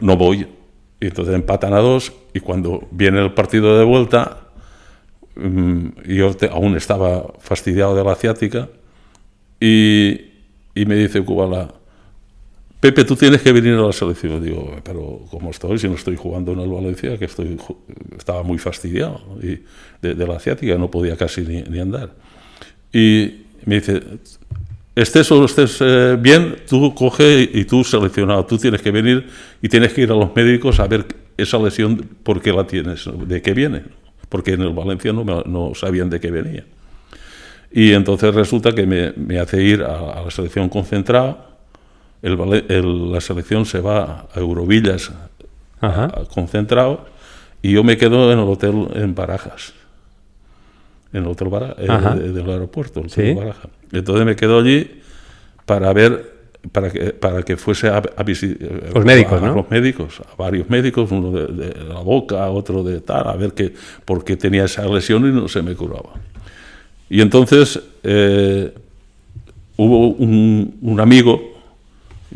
no voy. Y entonces empatan a 2 y cuando viene el partido de vuelta, yo aún estaba fastidiado de la ciática y me dice Kubala, Pepe, tú tienes que venir a la selección. Digo, pero ¿cómo estoy? Si no estoy jugando en el Valencia, que estaba muy fastidiado y de la ciática, no podía casi ni andar. Y me dice, estés o no estés bien, tú coge y tú seleccionado, tú tienes que venir y tienes que ir a los médicos a ver esa lesión, por qué la tienes, de qué viene, porque en el Valencia no sabían de qué venía. Y entonces resulta que me hace ir a la selección concentrada. La selección se va a Eurovillas concentrado y yo me quedo en el hotel en Barajas, en el hotel del aeropuerto, el hotel Barajas. Entonces me quedo allí para ver, para que fuese a visitar los médicos, ¿no? Los médicos, a varios médicos, uno de la boca, otro de tal, a ver por qué tenía esa lesión y no se me curaba. Y entonces hubo un amigo,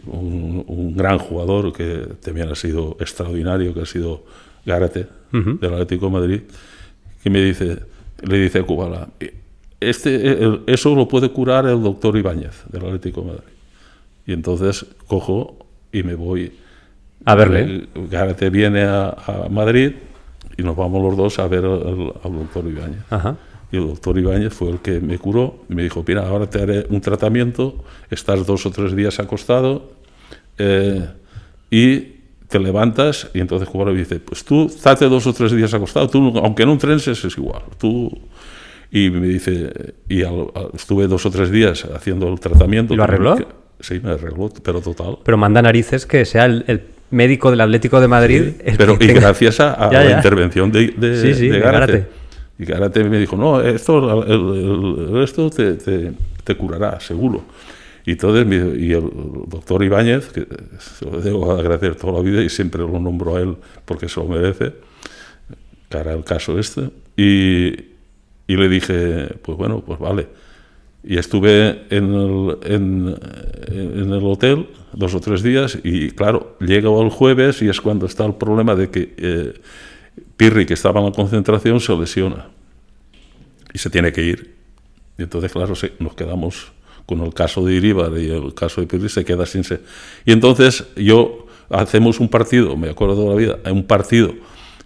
un gran jugador que también ha sido extraordinario, que ha sido Gárate, del Atlético de Madrid, que le dice a Kubala, eso lo puede curar el doctor Ibáñez, del Atlético de Madrid. Y entonces cojo y me voy a verle. Gárate viene a Madrid y nos vamos los dos a ver al doctor Ibáñez. Ajá. Y el doctor Ibáñez fue el que me curó y me dijo, mira, ahora te haré un tratamiento, estás 2 o 3 días acostado y te levantas. Y entonces Kubala me dice, pues tú estate 2 o 3 días acostado, tú aunque no entrenes es igual. Y me dice, estuve 2 o 3 días haciendo el tratamiento. ¿Y lo arregló? Sí, me arregló, pero total. Pero manda narices que sea el médico del Atlético de Madrid. Sí, pero y gracias a la intervención de Gárate. Y Gárate me dijo, no, esto te curará, seguro. Y entonces y el doctor Ibáñez, que se lo debo agradecer toda la vida y siempre lo nombro a él porque se lo merece, cara al caso este, y le dije, pues bueno, pues vale. Y estuve en el hotel 2 o 3 días y claro, llego el jueves y es cuando está el problema de que Pirri, que estaba en la concentración, se lesiona y se tiene que ir. Y entonces, claro, nos quedamos con el caso de Iríbar y el caso de Pirri se queda sin ser. Y entonces hacemos un partido, me acuerdo de la vida, un partido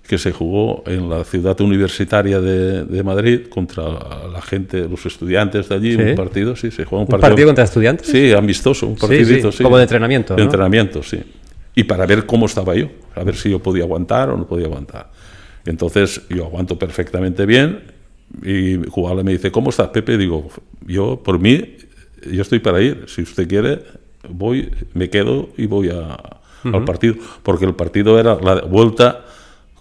que se jugó en la ciudad universitaria de Madrid contra la gente, los estudiantes de allí, ¿Sí? un partido, sí, se jugó ¿Un partido contra estudiantes? Sí, amistoso, un partidito, sí. Como de entrenamiento, De ¿no? entrenamiento, sí. Y para ver cómo estaba yo, a ver si yo podía aguantar o no podía aguantar. Entonces yo aguanto perfectamente bien y Kubala me dice, ¿cómo estás, Pepe? Digo, yo, por mí, yo estoy para ir. Si usted quiere, voy, me quedo y voy al partido. Porque el partido era la vuelta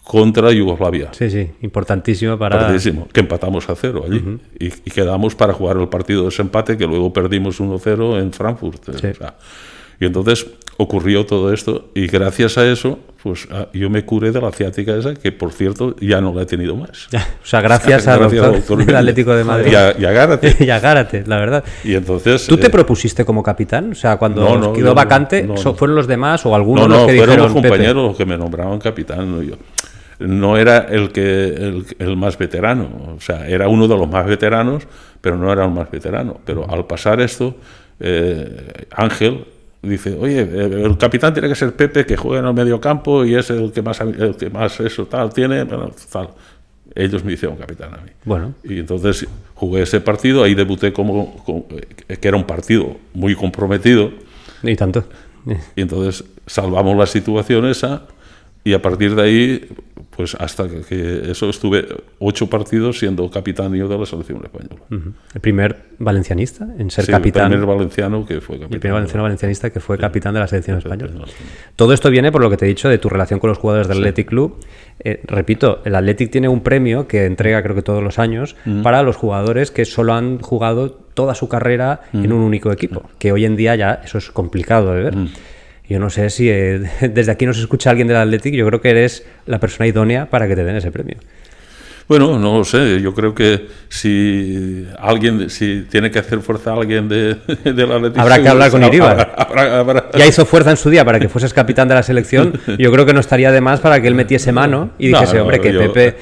contra Yugoslavia. Sí, sí, importantísimo para... Importantísimo, que empatamos a 0 allí. Y quedamos para jugar el partido de ese empate, que luego perdimos 1-0 en Frankfurt. Sí. O sea, y entonces ocurrió todo esto y gracias a eso pues yo me curé de la ciática esa, que por cierto ya no la he tenido más. O sea, gracias al doctor del Atlético de Madrid. Y a Gárate. Y a Gárate, la verdad. Y entonces, ¿Tú te propusiste como capitán? O sea, cuando quedó vacante, ¿fueron los demás o algunos los que fueron dijeron, los compañeros Pepe? los que me nombraban capitán, no yo. No era el más veterano, o sea, era uno de los más veteranos, pero no era el más veterano. Pero al pasar esto, Ángel dice, oye, el capitán tiene que ser Pepe, que juega en el medio campo y es el que más eso tal tiene, tal. ellos me hicieron capitán a mí. Bueno. Y entonces jugué ese partido, ahí debuté que era un partido muy comprometido. Y tanto. Y entonces salvamos la situación esa, y a partir de ahí, pues hasta que eso estuve 8 partidos siendo capitán yo de la selección española. El primer valencianista en ser capitán. El primer valenciano que fue capitán. El primer valencianista que fue capitán de la selección española. Todo esto viene por lo que te he dicho de tu relación con los jugadores del Athletic Club. Repito, el Athletic tiene un premio que entrega creo que todos los años para los jugadores que solo han jugado toda su carrera en un único equipo, que hoy en día ya eso es complicado de ver. Yo no sé si desde aquí nos escucha alguien del Athletic, yo creo que eres la persona idónea para que te den ese premio. Bueno, no lo sé, yo creo que si tiene que hacer fuerza alguien del Athletic... Habrá que hablar con Iríbar. Ya hizo fuerza en su día para que fueses capitán de la selección, yo creo que no estaría de más para que él metiese mano y dijese, hombre, que Pepe...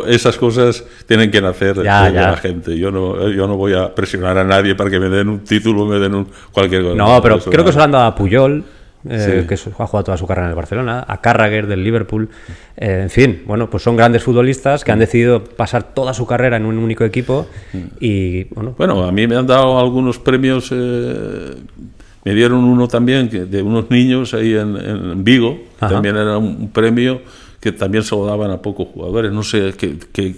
Esas cosas tienen que nacer de la gente, yo no voy a presionar a nadie para que me den un título, me den cualquier cosa. No, pero creo que se lo han dado a Puyol, que ha jugado toda su carrera en el Barcelona, a Carragher del Liverpool, en fin, bueno, pues son grandes futbolistas que han decidido pasar toda su carrera en un único equipo y bueno, a mí me han dado algunos premios, me dieron uno también de unos niños ahí en Vigo. Ajá. También era un premio que también se lo daban a pocos jugadores, no sé qué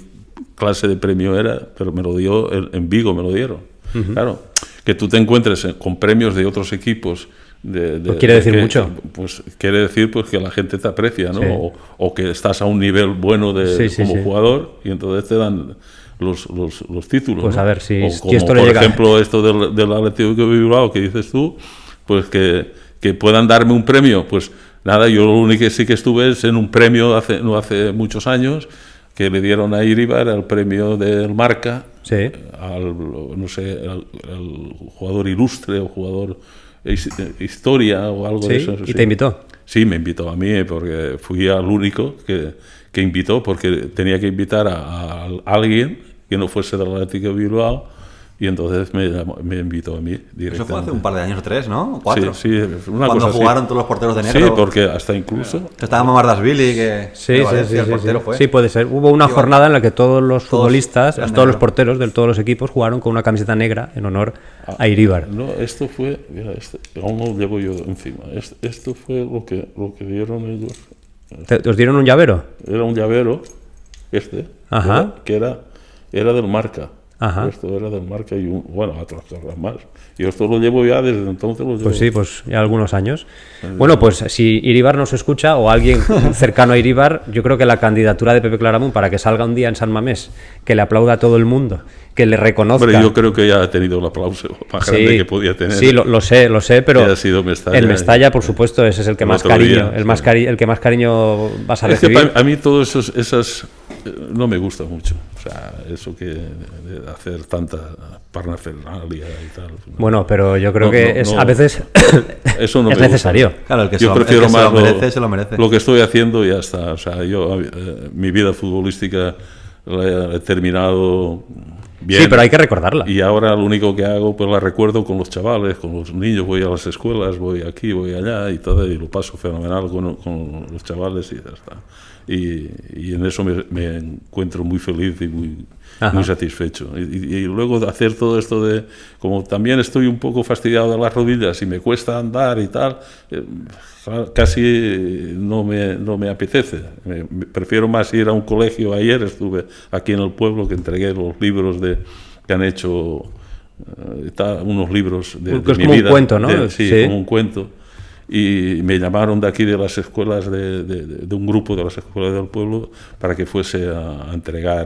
clase de premio era, pero me lo dio en Vigo, me lo dieron. Claro, que tú te encuentres con premios de otros equipos. Pues quiere decir mucho. Pues quiere decir pues que la gente te aprecia, ¿no? Sí. O que estás a un nivel bueno como jugador, y entonces te dan los títulos. Pues ¿no? a ver si como esto por ejemplo esto del Atlético de Bilbao que dices tú, pues que puedan darme un premio. Pues nada, yo lo único que sí que estuve es en un premio no hace muchos años que le dieron a Iríbar el premio del Marca, al jugador ilustre o jugador historia o algo de eso. ¿Y te invitó? Sí, me invitó a mí porque fui al único que invitó, porque tenía que invitar a alguien que no fuese del Atlético de Bilbao, y entonces me invitó a mí directamente. Eso fue hace un par de años o 3, ¿no? ¿O 4? Sí, cuando jugaron todos los porteros de negro. Sí, porque hasta incluso... Estaba Mamardashvili, que el portero fue. Sí, puede ser. Hubo una jornada en la que todos los futbolistas, todos los porteros de todos los equipos jugaron con una camiseta negra en honor a Iríbar. No, esto fue... Mira, aún no llevo yo encima. Esto fue lo que dieron ellos. ¿Os dieron un llavero? Era un llavero, Ajá. que era del Marca. Ajá. Esto era del Marca y otras cosas más. Y esto lo llevo ya desde entonces. Pues sí, pues ya algunos años. Bueno, pues si Iríbar nos escucha o alguien cercano a Iríbar, yo creo que la candidatura de Pepe Claramunt para que salga un día en San Mamés, que le aplauda a todo el mundo, que le reconozca. Pero yo creo que ya ha tenido el aplauso más grande que podía tener. Sí, lo sé, pero ha sido Mestalla, el Mestalla, por supuesto, ese es el que más cariño, el que más cariño vas a recibir. Es que a mí todos esas no me gusta mucho. O sea, eso de hacer tanta parnafernalia y tal. Bueno, pero yo creo que a veces eso no es necesario. Claro, el que yo prefiero más se lo merece. Lo que estoy haciendo y ya está. O sea, yo mi vida futbolística la he terminado bien. Sí, pero hay que recordarla. Y ahora lo único que hago, pues la recuerdo con los chavales, con los niños, voy a las escuelas, voy aquí, voy allá y todo, y lo paso fenomenal con los chavales y ya está. Y en eso me encuentro muy feliz y muy satisfecho. Y luego de hacer todo esto como también estoy un poco fastidiado de las rodillas y me cuesta andar y tal, casi no me apetece. Prefiero más ir a un colegio. Ayer estuve aquí en el pueblo, que entregué los libros que han hecho, unos libros de mi como vida. Un cuento, ¿no? Sí, como un cuento. Y me llamaron de aquí de las escuelas, de un grupo de las escuelas del pueblo, para que fuese a entregar,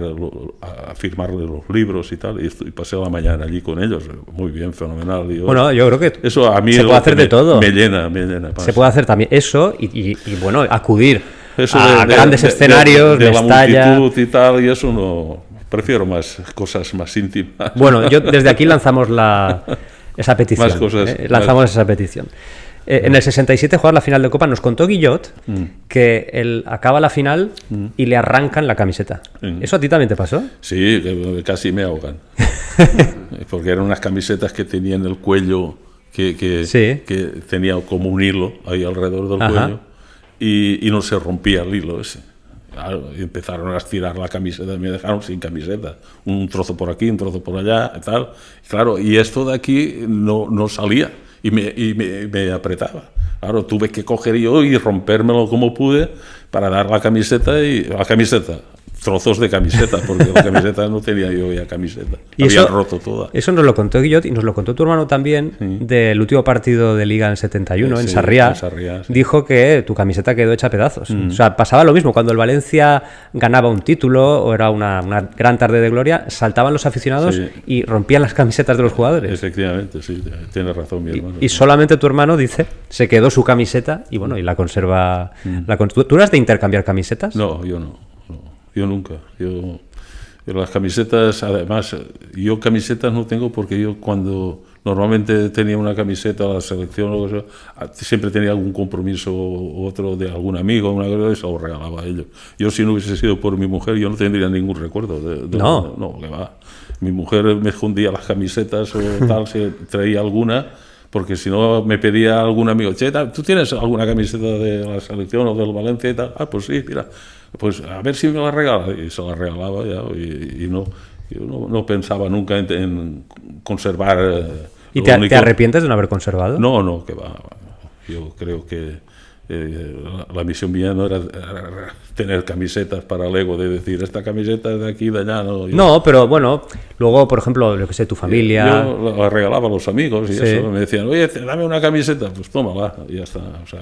a firmarle los libros y tal, y pasé la mañana allí con ellos. Muy bien, fenomenal. Bueno, yo creo que eso a mí se puede hacer de todo. Me llena. Se puede hacer también eso y bueno, acudir a grandes escenarios, de la multitud y tal, y eso no... Prefiero más cosas más íntimas. Bueno, yo desde aquí lanzamos esa petición. Más cosas. Lanzamos esa petición. En el 67 jugar la final de Copa, nos contó Guillot que él acaba la final y le arrancan la camiseta. ¿Eso a ti también te pasó? Sí, que casi me ahogan. Porque eran unas camisetas que tenían el cuello que tenía como un hilo ahí alrededor del cuello y no se rompía el hilo ese. Claro, y empezaron a estirar la camiseta, me dejaron sin camiseta, un trozo por aquí, un trozo por allá, y tal. Claro, y esto de aquí no salía y me apretaba. Claro, tuve que coger yo y rompérmelo como pude para dar la camiseta, trozos de camiseta, porque la camiseta no tenía yo ya camiseta, y había eso, roto toda. Eso nos lo contó Guillot y nos lo contó tu hermano también, del último partido de Liga en 71, en Sarriá. Sí. Dijo que tu camiseta quedó hecha a pedazos. O sea, pasaba lo mismo, cuando el Valencia ganaba un título o era una gran tarde de gloria, saltaban los aficionados y rompían las camisetas de los jugadores. Efectivamente, sí, tiene razón mi hermano. Y solamente tu hermano, dice, se quedó su camiseta y bueno, y la conserva. ¿Tú eras de intercambiar camisetas? No, yo no. Yo nunca. Yo las camisetas, además, yo camisetas no tengo porque yo cuando normalmente tenía una camiseta a la selección o algo así, siempre tenía algún compromiso u otro de algún amigo, una cosa, y se lo regalaba a ellos. Yo si no hubiese sido por mi mujer, yo no tendría ningún recuerdo. No, que va. Mi mujer me escondía las camisetas o tal, si traía alguna, porque si no me pedía algún amigo, che, ¿tú tienes alguna camiseta de la selección o del Valencia y tal? Ah, pues sí, mira. Pues a ver si me la regala, y se la regalaba ya, y yo no pensaba nunca en conservar. ¿Y te arrepientes de no haber conservado? No, que va. Yo creo que la misión mía no era tener camisetas para el ego, de decir, esta camiseta es de aquí, de allá. No, pero bueno, luego, por ejemplo, lo que sé, tu familia. Yo la regalaba a los amigos y eso, me decían, oye, dame una camiseta, pues tómala, y ya está. O sea,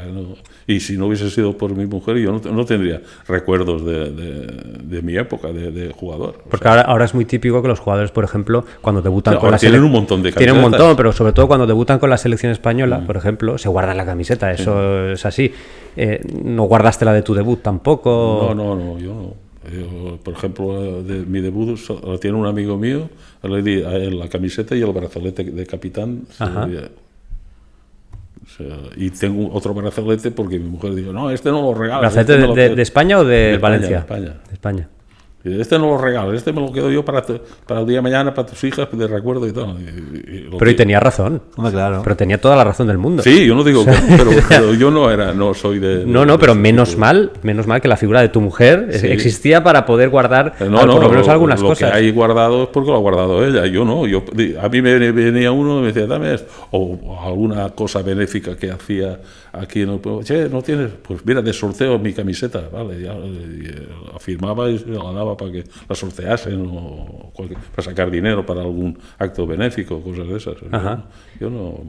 y si no hubiese sido por mi mujer, yo no tendría recuerdos de mi época de jugador. Porque ahora es muy típico que los jugadores, por ejemplo, cuando debutan con la selección. Tienen un montón de camisetas. Tienen un montón, pero sobre todo cuando debutan con la selección española, por ejemplo, se guardan la camiseta, eso es así. ¿No guardaste la de tu debut tampoco? No, yo no. Yo, por ejemplo, de mi debut lo tiene un amigo mío, le di a él la camiseta y el brazalete de capitán. Y tengo otro brazalete porque mi mujer dijo, no, este no lo regalas. ¿Brazalete de España o de Valencia? De España. Este no lo regalo, este me lo quedo yo para el día de mañana, para tus hijas, de recuerdo y todo. Pero tenía razón. Hombre, claro. Pero tenía toda la razón del mundo. Sí, yo no digo que, pero yo no soy de... No, pero menos mal que la figura de tu mujer existía para poder guardar por lo menos algunas cosas. Lo que hay guardado es porque lo ha guardado ella, yo no. A mí me venía uno y me decía, dame esto, o alguna cosa benéfica que hacía aquí en el pueblo. Che, ¿no tienes? Pues mira, de sorteo mi camiseta, ¿vale? Ya, la firmaba y la daba para que la sorteasen o para sacar dinero para algún acto benéfico, cosas de esas. Yo no...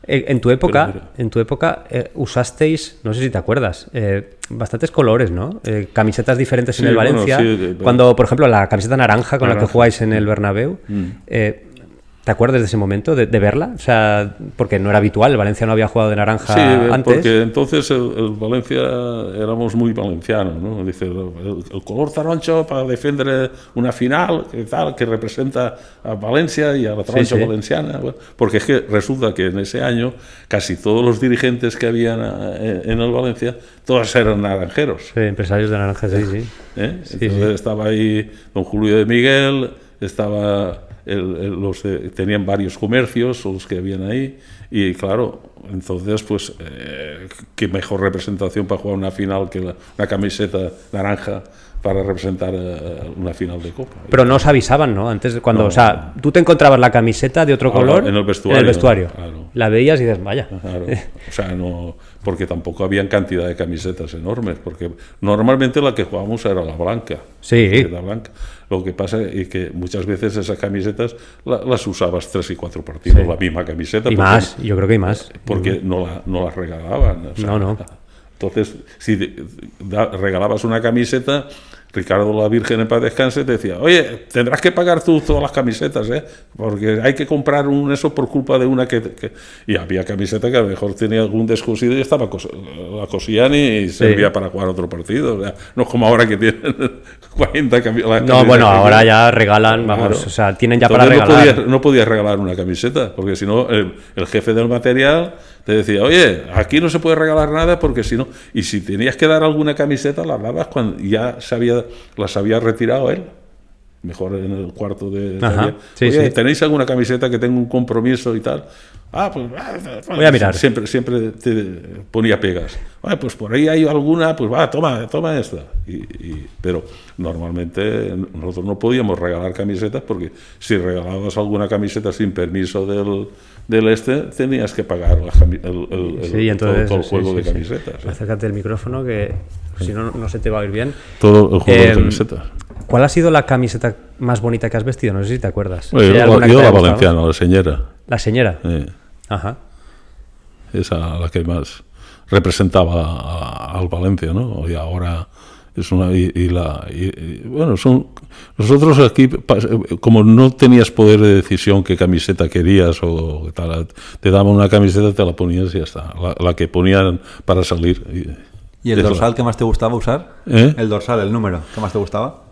En tu época usasteis, no sé si te acuerdas, bastantes colores, ¿no? Camisetas diferentes en el Valencia. Cuando, por ejemplo, la camiseta naranja con la que jugáis en el Bernabéu, ¿te acuerdas de ese momento, de verla? O sea, porque no era habitual, el Valencia no había jugado de naranja antes. Porque entonces el Valencia éramos muy valencianos, ¿no? Dice, el color taroncho para defender una final que representa a Valencia y a la taroncha valenciana. Bueno, porque es que resulta que en ese año casi todos los dirigentes que habían en el Valencia, todos eran naranjeros. Sí, empresarios de naranjas, sí. Entonces estaba ahí don Julio de Miguel, estaba... tenían varios comercios, los que habían ahí, y claro, entonces pues qué mejor representación para jugar una final que una camiseta naranja para representar una final de Copa. Pero no os avisaban, ¿no? Antes, cuando, o sea, tú te encontrabas la camiseta de otro color en el vestuario. Claro. La veías y dices, vaya. Claro. O sea, no, porque tampoco habían cantidad de camisetas enormes, porque normalmente la que jugábamos era la blanca. Sí. La blanca. Lo que pasa es que muchas veces esas camisetas las usabas 3 y 4 partidos, la misma camiseta. Y más, yo creo que hay más. Porque no las regalaban. O sea, no. Entonces, si regalabas una camiseta, Ricardo la Virgen en paz descanse te decía, oye, tendrás que pagar tú todas las camisetas, porque hay que comprar eso por culpa de una que... Y había camiseta que a lo mejor tenía algún descosido y estaba la cosían y servía para jugar otro partido. O sea, no es como ahora que tienen 40 camisetas. No, bueno, ahora ya regalan, vamos, claro. O sea, tienen ya entonces para regalar. No podías regalar una camiseta, porque si no, el jefe del material te decía, oye, aquí no se puede regalar nada porque si no... Y si tenías que dar alguna camiseta, la dabas cuando ya las había retirado él. mejor en el cuarto de Ajá, taller. sí, Oye, sí. ¿tenéis alguna camiseta que tenga un compromiso y tal? Voy a mirar. Siempre te ponía pegas. Pues por ahí hay alguna, pues va, toma esta. Pero normalmente nosotros no podíamos regalar camisetas porque si regalabas alguna camiseta sin permiso del tenías que pagar entonces, todo el juego de camisetas. Acércate del micrófono que si no, no se te va a oír bien. Todo el juego de camisetas. ¿Cuál ha sido la camiseta más bonita que has vestido? No sé si te acuerdas. Yo la valenciana, la señora. ¿La señora? Ajá. Esa la que más representaba al Valencia, ¿no? Y ahora es una... bueno, nosotros aquí, como no tenías poder de decisión qué camiseta querías o tal, te daban una camiseta, te la ponías y ya está. La que ponían para salir. ¿Y el dorsal que más te gustaba usar? El dorsal, el número, ¿qué más te gustaba?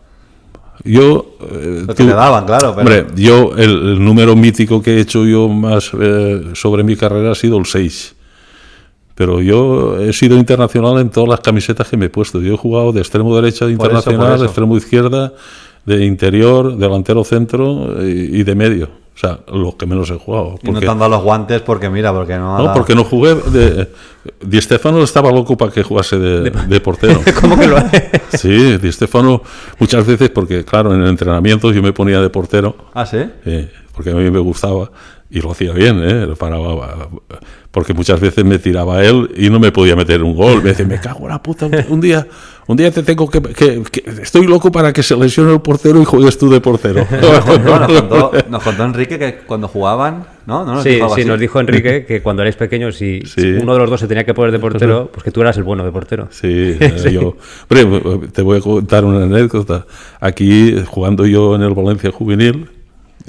Yo... Lo que te daban, claro. Pero... Hombre, yo el número mítico que he hecho yo más sobre mi carrera ha sido el 6. Pero yo he sido internacional en todas las camisetas que me he puesto. Yo he jugado de extremo derecha de internacional, de extremo izquierda, de interior, delantero centro y de medio. O sea, los que menos he jugado. Y no te han dado los guantes porque no... No, porque no jugué. Di Stéfano estaba loco para que jugase de portero. ¿Cómo que lo hace? Sí, Di Stéfano muchas veces, porque claro, en entrenamientos yo me ponía de portero. ¿Ah, sí? Porque a mí me gustaba y lo hacía bien, porque muchas veces me tiraba él y no me podía meter un gol. Me decía, me cago en la puta, un día te tengo que estoy loco para que se lesione el portero y juegues tú de portero. Nos contó Enrique que cuando jugaban, ¿no? Sí, nos dijo Enrique que cuando erais pequeños, si uno de los dos se tenía que poner de portero, pues que tú eras el bueno de portero. Sí, yo... Hombre, te voy a contar una anécdota. Aquí, jugando yo en el Valencia Juvenil,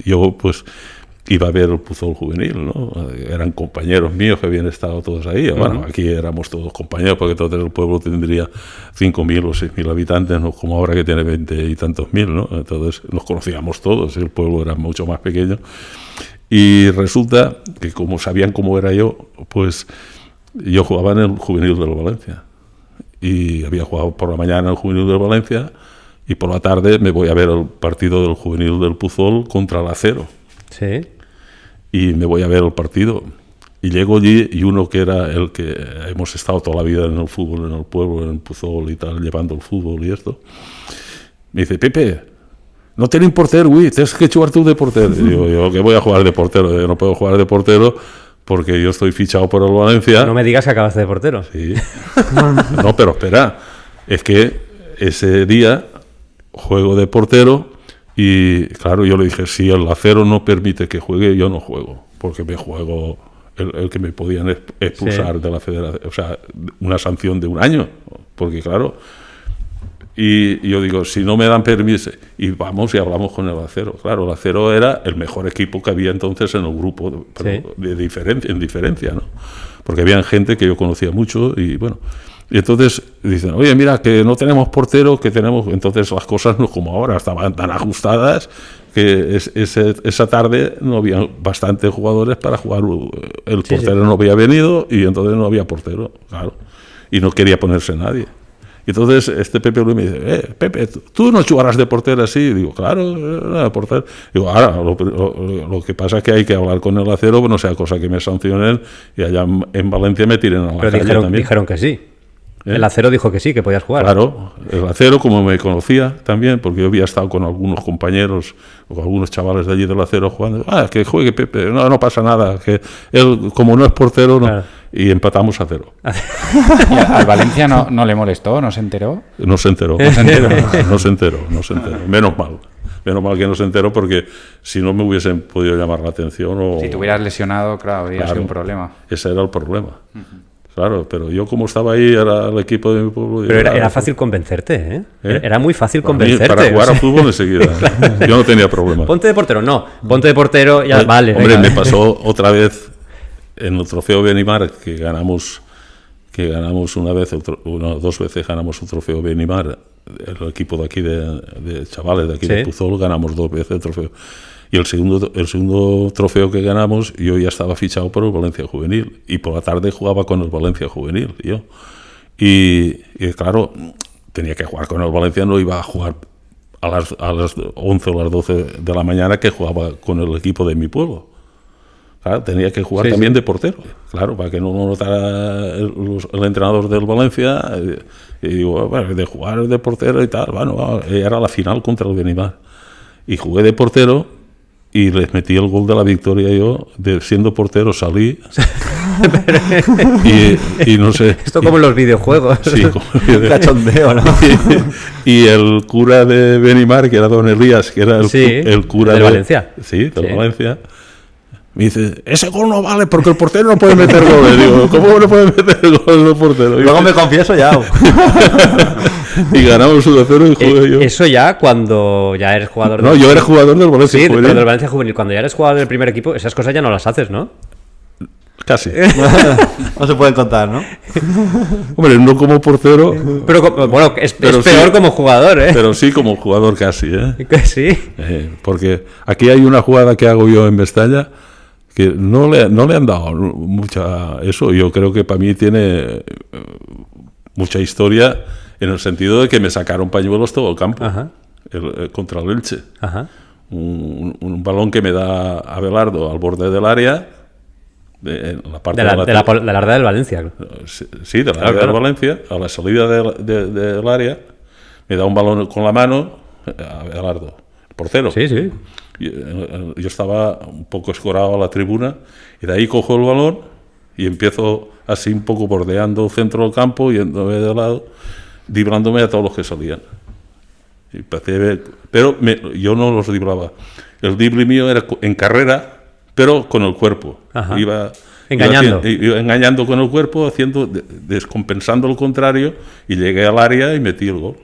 yo pues iba a ver el Puzol Juvenil, ¿no? Eran compañeros míos que habían estado todos ahí. Bueno, aquí éramos todos compañeros porque todo el pueblo tendría 5.000 o 6.000 habitantes, no como ahora que tiene 20 y tantos mil, ¿no? Entonces nos conocíamos todos, el pueblo era mucho más pequeño. Y resulta que como sabían cómo era yo, pues yo jugaba en el Juvenil del Valencia. Y había jugado por la mañana en el Juvenil del Valencia y por la tarde me voy a ver el partido del Juvenil del Puzol contra el Acero. Sí. Y me voy a ver el partido. Y llego allí y uno que era el que hemos estado toda la vida en el fútbol, en el pueblo, en el Puzol y tal, llevando el fútbol y esto, me dice, Pepe, no tienes portero, güey, tienes que jugar tú de portero. Y digo, yo que voy a jugar de portero, yo no puedo jugar de portero porque yo estoy fichado por el Valencia. No me digas que acabaste de portero. Sí. No, pero espera, es que ese día juego de portero. Y claro, yo le dije, si el Acero no permite que juegue, yo no juego, porque me juego el que me podían expulsar de la federación, o sea, una sanción de 1 año, porque claro, y yo digo, si no me dan permiso, y vamos y hablamos con el Acero. Claro, el Acero era el mejor equipo que había entonces en el grupo, pero en diferencia, ¿no? Porque había gente que yo conocía mucho y bueno... Y entonces dicen, oye, mira, que no tenemos portero, que tenemos... Entonces las cosas no como ahora, estaban tan ajustadas que esa tarde no había bastantes jugadores para jugar. El portero no había venido y entonces no había portero, claro. Y no quería ponerse nadie. Y entonces este Pepe Luis me dice, Pepe, ¿tú no jugarás de portero así? Y digo, claro, de portero. Digo, ahora, lo que pasa es que hay que hablar con el Acero, que no sea cosa que me sancionen y allá en Valencia me tiren a la calle también. Dijeron que sí. El Acero dijo que sí, que podías jugar. Claro, el Acero, como me conocía también, porque yo había estado con algunos compañeros o con algunos chavales de allí del Acero jugando, que juegue Pepe, no pasa nada, que él, como no es portero, no. Claro. Y empatamos a 0. ¿Y al Valencia no le molestó? ¿No se enteró? No se enteró. Menos mal que no se enteró, porque si no me hubiesen podido llamar la atención. O... Si te hubieras lesionado, claro, habría sido un problema. Ese era el problema. Claro, pero yo como estaba ahí, era el equipo de mi pueblo. Pero era fácil convencerte, ¿eh? Era muy fácil convencerte. Para jugar a fútbol enseguida. Claro. Yo no tenía problema. Ponte de portero, no. Ponte de portero, ya vale. Hombre, me pasó otra vez en el trofeo Benimar, que ganamos una vez, 2 veces ganamos un trofeo Benimar. El equipo de aquí, de chavales de aquí de Puzol, ganamos 2 veces el trofeo. Y el segundo trofeo que ganamos, yo ya estaba fichado por el Valencia Juvenil. Y por la tarde jugaba con el Valencia Juvenil, yo. Y claro, tenía que jugar con el Valencia, no iba a jugar a las 11 o las 12 de la mañana que jugaba con el equipo de mi pueblo. Claro, tenía que jugar también de portero, claro, para que no lo notara el entrenador del Valencia. Y digo, bueno, de jugar de portero y tal, bueno, era la final contra el Benimar. Y jugué de portero y les metí el gol de la victoria yo, siendo portero salí. y no sé. Esto como en los videojuegos. Sí, como un cachondeo, ¿no? Y el cura de Benimar, que era don Elías, que era el cura de Valencia. Sí, de Valencia. Me dice, ese gol no vale porque el portero no puede meter goles. Digo, ¿cómo no puede meter goles el portero? Luego me confieso ya. Y ganamos 1-0 y jugué yo. Eso ya cuando ya eres jugador. No, yo era jugador del Valencia Juvenil. Juvenil. Sí, del Valencia Juvenil. Cuando ya eres jugador del primer equipo, esas cosas ya no las haces, ¿no? Casi. No se pueden contar, ¿no? Hombre, no como portero. Pero bueno, es peor sí, como jugador, ¿eh? Pero sí como jugador casi, ¿eh? Sí. Porque aquí hay una jugada que hago yo en Mestalla que no le han dado mucha eso. Yo creo que para mí tiene mucha historia en el sentido de que me sacaron pañuelos todo el campo. Ajá. Contra el Elche. Ajá. Un balón que me da Abelardo al borde del área, en la parte de la área del Valencia. Sí, de la área del Valencia, a la salida del área, me da un balón con la mano Abelardo, el portero. Sí, sí. Yo estaba un poco escorado a la tribuna y de ahí cojo el balón y empiezo así un poco bordeando el centro del campo, yéndome de lado, driblándome a todos los que salían. Pero yo no los driblaba. El drible mío era en carrera, pero con el cuerpo. Ajá. Iba engañando con el cuerpo, descompensando el contrario, y llegué al área y metí el gol.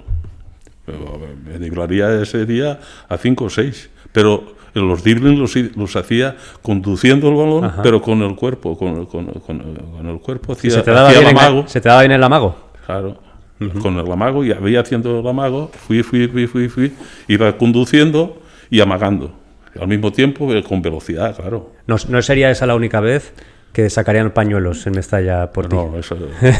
Me driblaría ese día a 5 o 6. Pero los driblings los hacía conduciendo el balón, ajá, pero con el cuerpo. Con el cuerpo hacía, ¿Se te daba bien el amago? ¿Se te daba bien el amago? Claro. Con el amago, y había haciendo el amago, fui, iba conduciendo y amagando. Al mismo tiempo, con velocidad, claro. ¿No sería esa la única vez que sacarían pañuelos en Mestalla por ti? No, eso,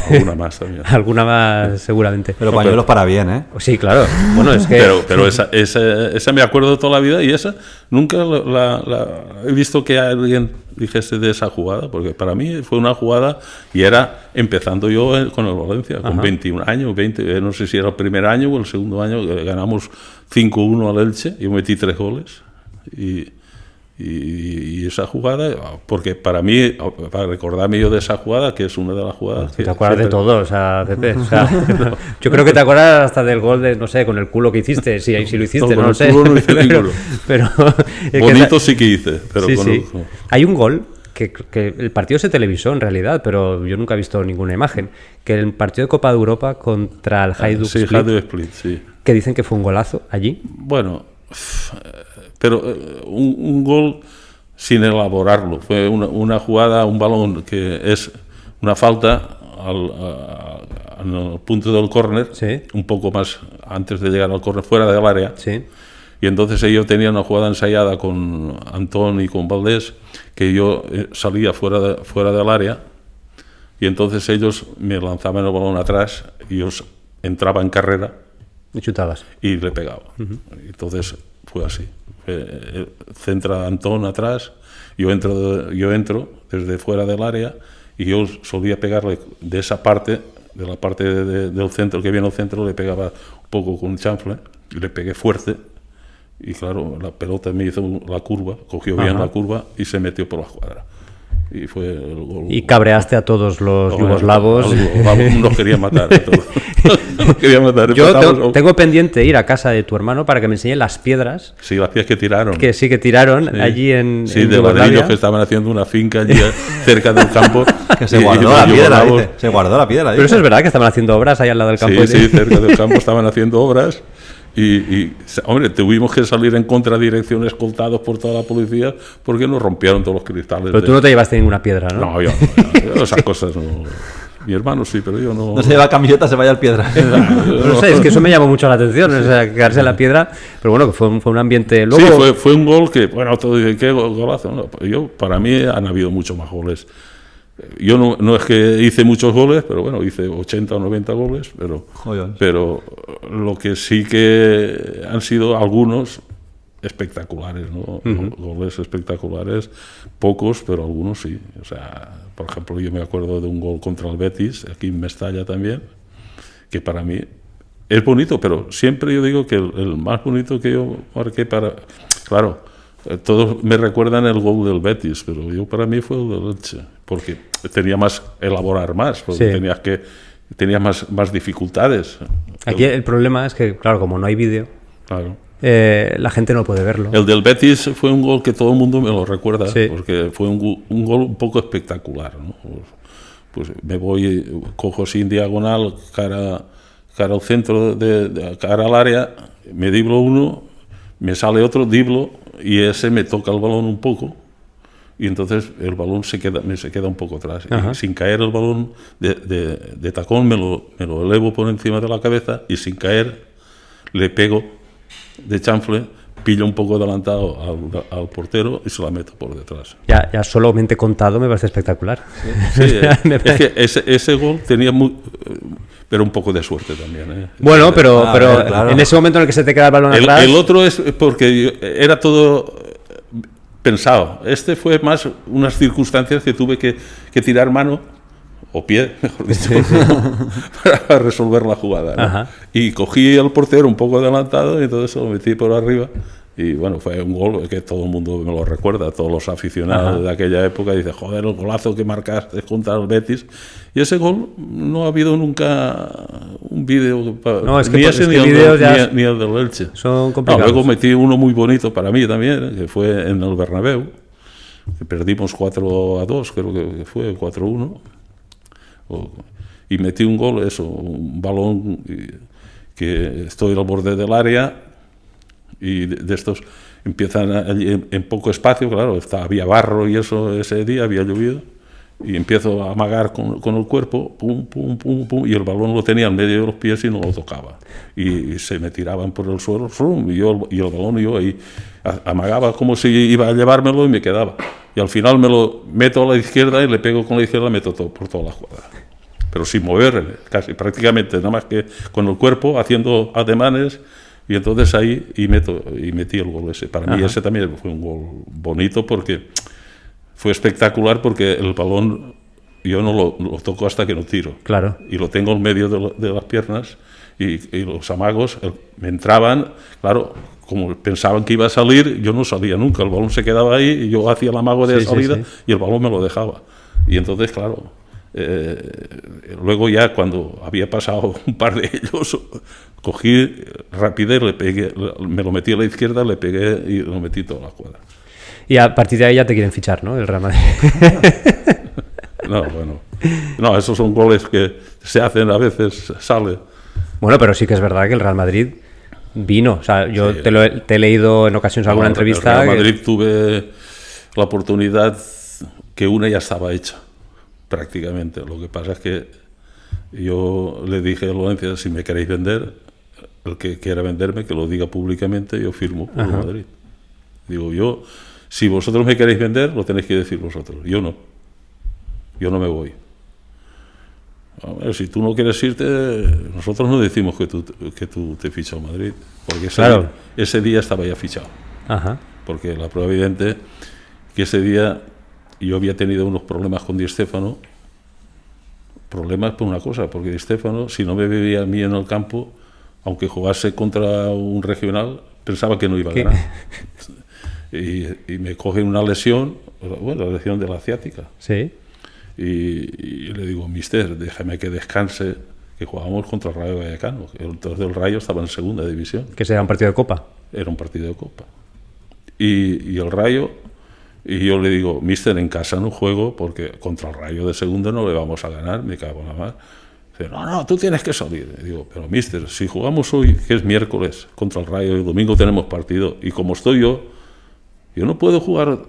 alguna más también. Alguna más, seguramente. Pero pañuelos para bien, ¿eh? Sí, claro. Bueno, es que... Pero esa me acuerdo de toda la vida, y esa nunca la he visto que alguien dijese de esa jugada, porque para mí fue una jugada y era empezando yo con el Valencia, con 21 años, 20, no sé si era el primer año o el segundo año, ganamos 5-1 al Elche, yo metí 3 goles y esa jugada, porque para mí, para recordarme yo de esa jugada, que es una de las jugadas que... Te acuerdas siempre... de todo, o sea, Pepe, o sea, yo creo que te acuerdas hasta del gol de, no sé, con el culo que hiciste, si lo hiciste, no lo sé. No hice pero bonito sí que hice, pero sí, sí. Hay un gol que el partido se televisó en realidad, pero yo nunca he visto ninguna imagen, que el partido de Copa de Europa contra el Hajduk Split, sí, que dicen que fue un golazo allí. Bueno, pero un gol sin elaborarlo. Fue una jugada, un balón que es una falta al punto del córner, sí, un poco más antes de llegar al córner, fuera del área. Sí. Y entonces ellos tenían una jugada ensayada con Antón y con Valdés, que yo salía fuera del área, y entonces ellos me lanzaban el balón atrás y yo entraba en carrera y chutabas y le pegaba. Entonces fue así. Centra Antón atrás, yo entro desde fuera del área, y yo solía pegarle de esa parte, de la parte del centro, que viene al centro, le pegaba un poco con un chanfle y le pegué fuerte, y claro, la pelota me hizo la curva, cogió bien la curva y se metió por la cuadra. Y fue el gol. Y cabreaste a todos los yugoslavos. Nos quería matar a todos. Yo tengo pendiente ir a casa de tu hermano para que me enseñe las piedras. Sí, las piedras que tiraron. Que tiraron allí en Sí, de ladrillos que estaban haciendo una finca allí cerca del campo. Que se guardó la piedra, dice. Se guardó la piedra. Pero eso es verdad, que estaban haciendo obras ahí al lado del campo. Sí, cerca del campo estaban haciendo obras. Hombre, tuvimos que salir en contradirección escoltados por toda la policía porque nos rompieron todos los cristales. Pero tú no te llevaste ninguna piedra, ¿no? No, yo esas cosas no. Mi hermano sí, pero yo no. No se lleva camiseta, se vaya al piedra. No sé, es que eso me llamó mucho la atención, o sea, quedarse en la piedra. Pero bueno, que fue un ambiente. Luego... Sí, fue un gol que, bueno, todo dice, qué golazo. No, para mí han habido muchos más goles Yo no es que hice muchos goles, pero bueno, hice 80 o 90 goles, pero lo que sí que han sido algunos espectaculares, ¿no? Goles espectaculares, pocos, pero algunos sí. O sea, por ejemplo, yo me acuerdo de un gol contra el Betis, aquí en Mestalla también, que para mí es bonito, pero siempre yo digo que el más bonito que yo marqué Claro, todos me recuerdan el gol del Betis, pero yo para mí fue el del Elche, porque tenía más elaborar más, porque tenías más dificultades. Aquí el problema es que, claro, como no hay vídeo, claro, la gente no puede verlo. El del Betis fue un gol que todo el mundo me lo recuerda, porque fue un gol un poco espectacular, ¿no? Pues me voy, cojo sin diagonal, cara al centro, cara al área, me diblo uno, me sale otro, diblo, y ese me toca el balón un poco, y entonces el balón se queda un poco atrás. Y sin caer el balón de tacón me lo elevo por encima de la cabeza, y sin caer le pego de chanfle, pillo un poco adelantado al portero y se la meto por detrás. Ya solamente contado me parece espectacular. Sí, es que ese gol tenía pero un poco de suerte también, ¿eh? Bueno, pero claro, en ese momento en el que se te queda el balón atrás... El otro es porque era todo pensado. Este fue más unas circunstancias que tuve que tirar mano, o pie, mejor dicho, para resolver la jugada, ¿no? Y cogí al portero un poco adelantado y entonces lo metí por arriba. Y bueno, fue un gol que todo el mundo me lo recuerda, todos los aficionados de aquella época. Dice, joder, el golazo que marcaste contra el Betis. Y ese gol no ha habido nunca un vídeo, no, es que ni ese ni el del Elche. Son complicados. Luego metí uno muy bonito para mí también, que fue en el Bernabéu, que perdimos 4-2, creo que fue 4-1. Y metí un gol, un balón que estoy al borde del área, y de estos empiezan en poco espacio, claro, había barro y eso ese día, había llovido, y empiezo a amagar con el cuerpo, pum, pum, pum, pum, y el balón lo tenía en medio de los pies y no lo tocaba. Y se me tiraban por el suelo, y el balón yo ahí amagaba como si iba a llevármelo y me quedaba. Y al final me lo meto a la izquierda y le pego con la izquierda, meto por toda la jugada. Pero sin mover, casi prácticamente, nada más que con el cuerpo, haciendo ademanes, y entonces ahí metí el gol ese. Para mí ese también fue un gol bonito, porque fue espectacular, porque el balón yo no lo toco hasta que no tiro. Claro. Y lo tengo en medio de las piernas, y los amagos me entraban, claro, como pensaban que iba a salir, yo no salía nunca, el balón se quedaba ahí, y yo hacía el amago de salida, y el balón me lo dejaba. Y entonces, claro, luego ya cuando había pasado un par de ellos, cogí rapidez, le pegué, me lo metí a la izquierda, le pegué y lo metí toda la jugada. Y a partir de ahí ya te quieren fichar, ¿no? El Real Madrid. No, esos son goles que se hacen a veces, sale. Bueno, pero sí que es verdad que el Real Madrid vino. O sea, yo te he leído en ocasiones alguna entrevista. En Real Madrid tuve la oportunidad que una ya estaba hecha, prácticamente. Lo que pasa es que yo le dije a Valencia, si me queréis vender, el que quiera venderme, que lo diga públicamente, yo firmo por Madrid. Digo, si vosotros me queréis vender, lo tenéis que decir vosotros. Yo no me voy. A ver, si tú no quieres irte, nosotros no decimos que tú te fichas a Madrid, porque ese día estaba ya fichado. Porque la prueba evidente que ese día yo había tenido unos problemas con Di Stéfano. Problemas por una cosa, porque Di Stéfano, si no me veía a mí en el campo, aunque jugase contra un regional, pensaba que no iba a ganar. Y me coge una lesión, la lesión de la ciática. Sí. Y le digo, mister, déjame que descanse, que jugábamos contra el Rayo Vallecano. Entonces el Rayo estaba en segunda división. ¿Que será un partido de Copa? Era un partido de Copa. Y el Rayo, y yo le digo, mister, en casa no juego porque contra el Rayo de segunda no le vamos a ganar, me cago en la mar. Dice, no, tú tienes que salir. Y digo, pero mister, si jugamos hoy, que es miércoles, contra el Rayo, el domingo tenemos partido, y como estoy yo, Yo no puedo jugar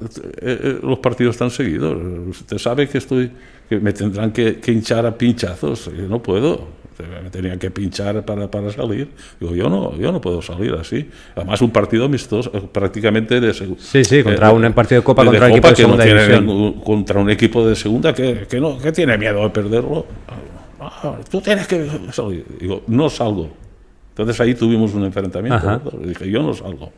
los partidos tan seguidos. Usted sabe que me tendrán que hinchar a pinchazos. Yo no puedo. Me tenían que pinchar para salir. Digo, yo no puedo salir así. Además, un partido amistoso prácticamente de segunda. Sí, contra un partido de Copa contra un equipo de segunda división. Contra un equipo de segunda que tiene miedo de perderlo. Tú tienes que salir. Digo, no salgo. Entonces ahí tuvimos un enfrentamiento. ¿no? Dije, yo no salgo.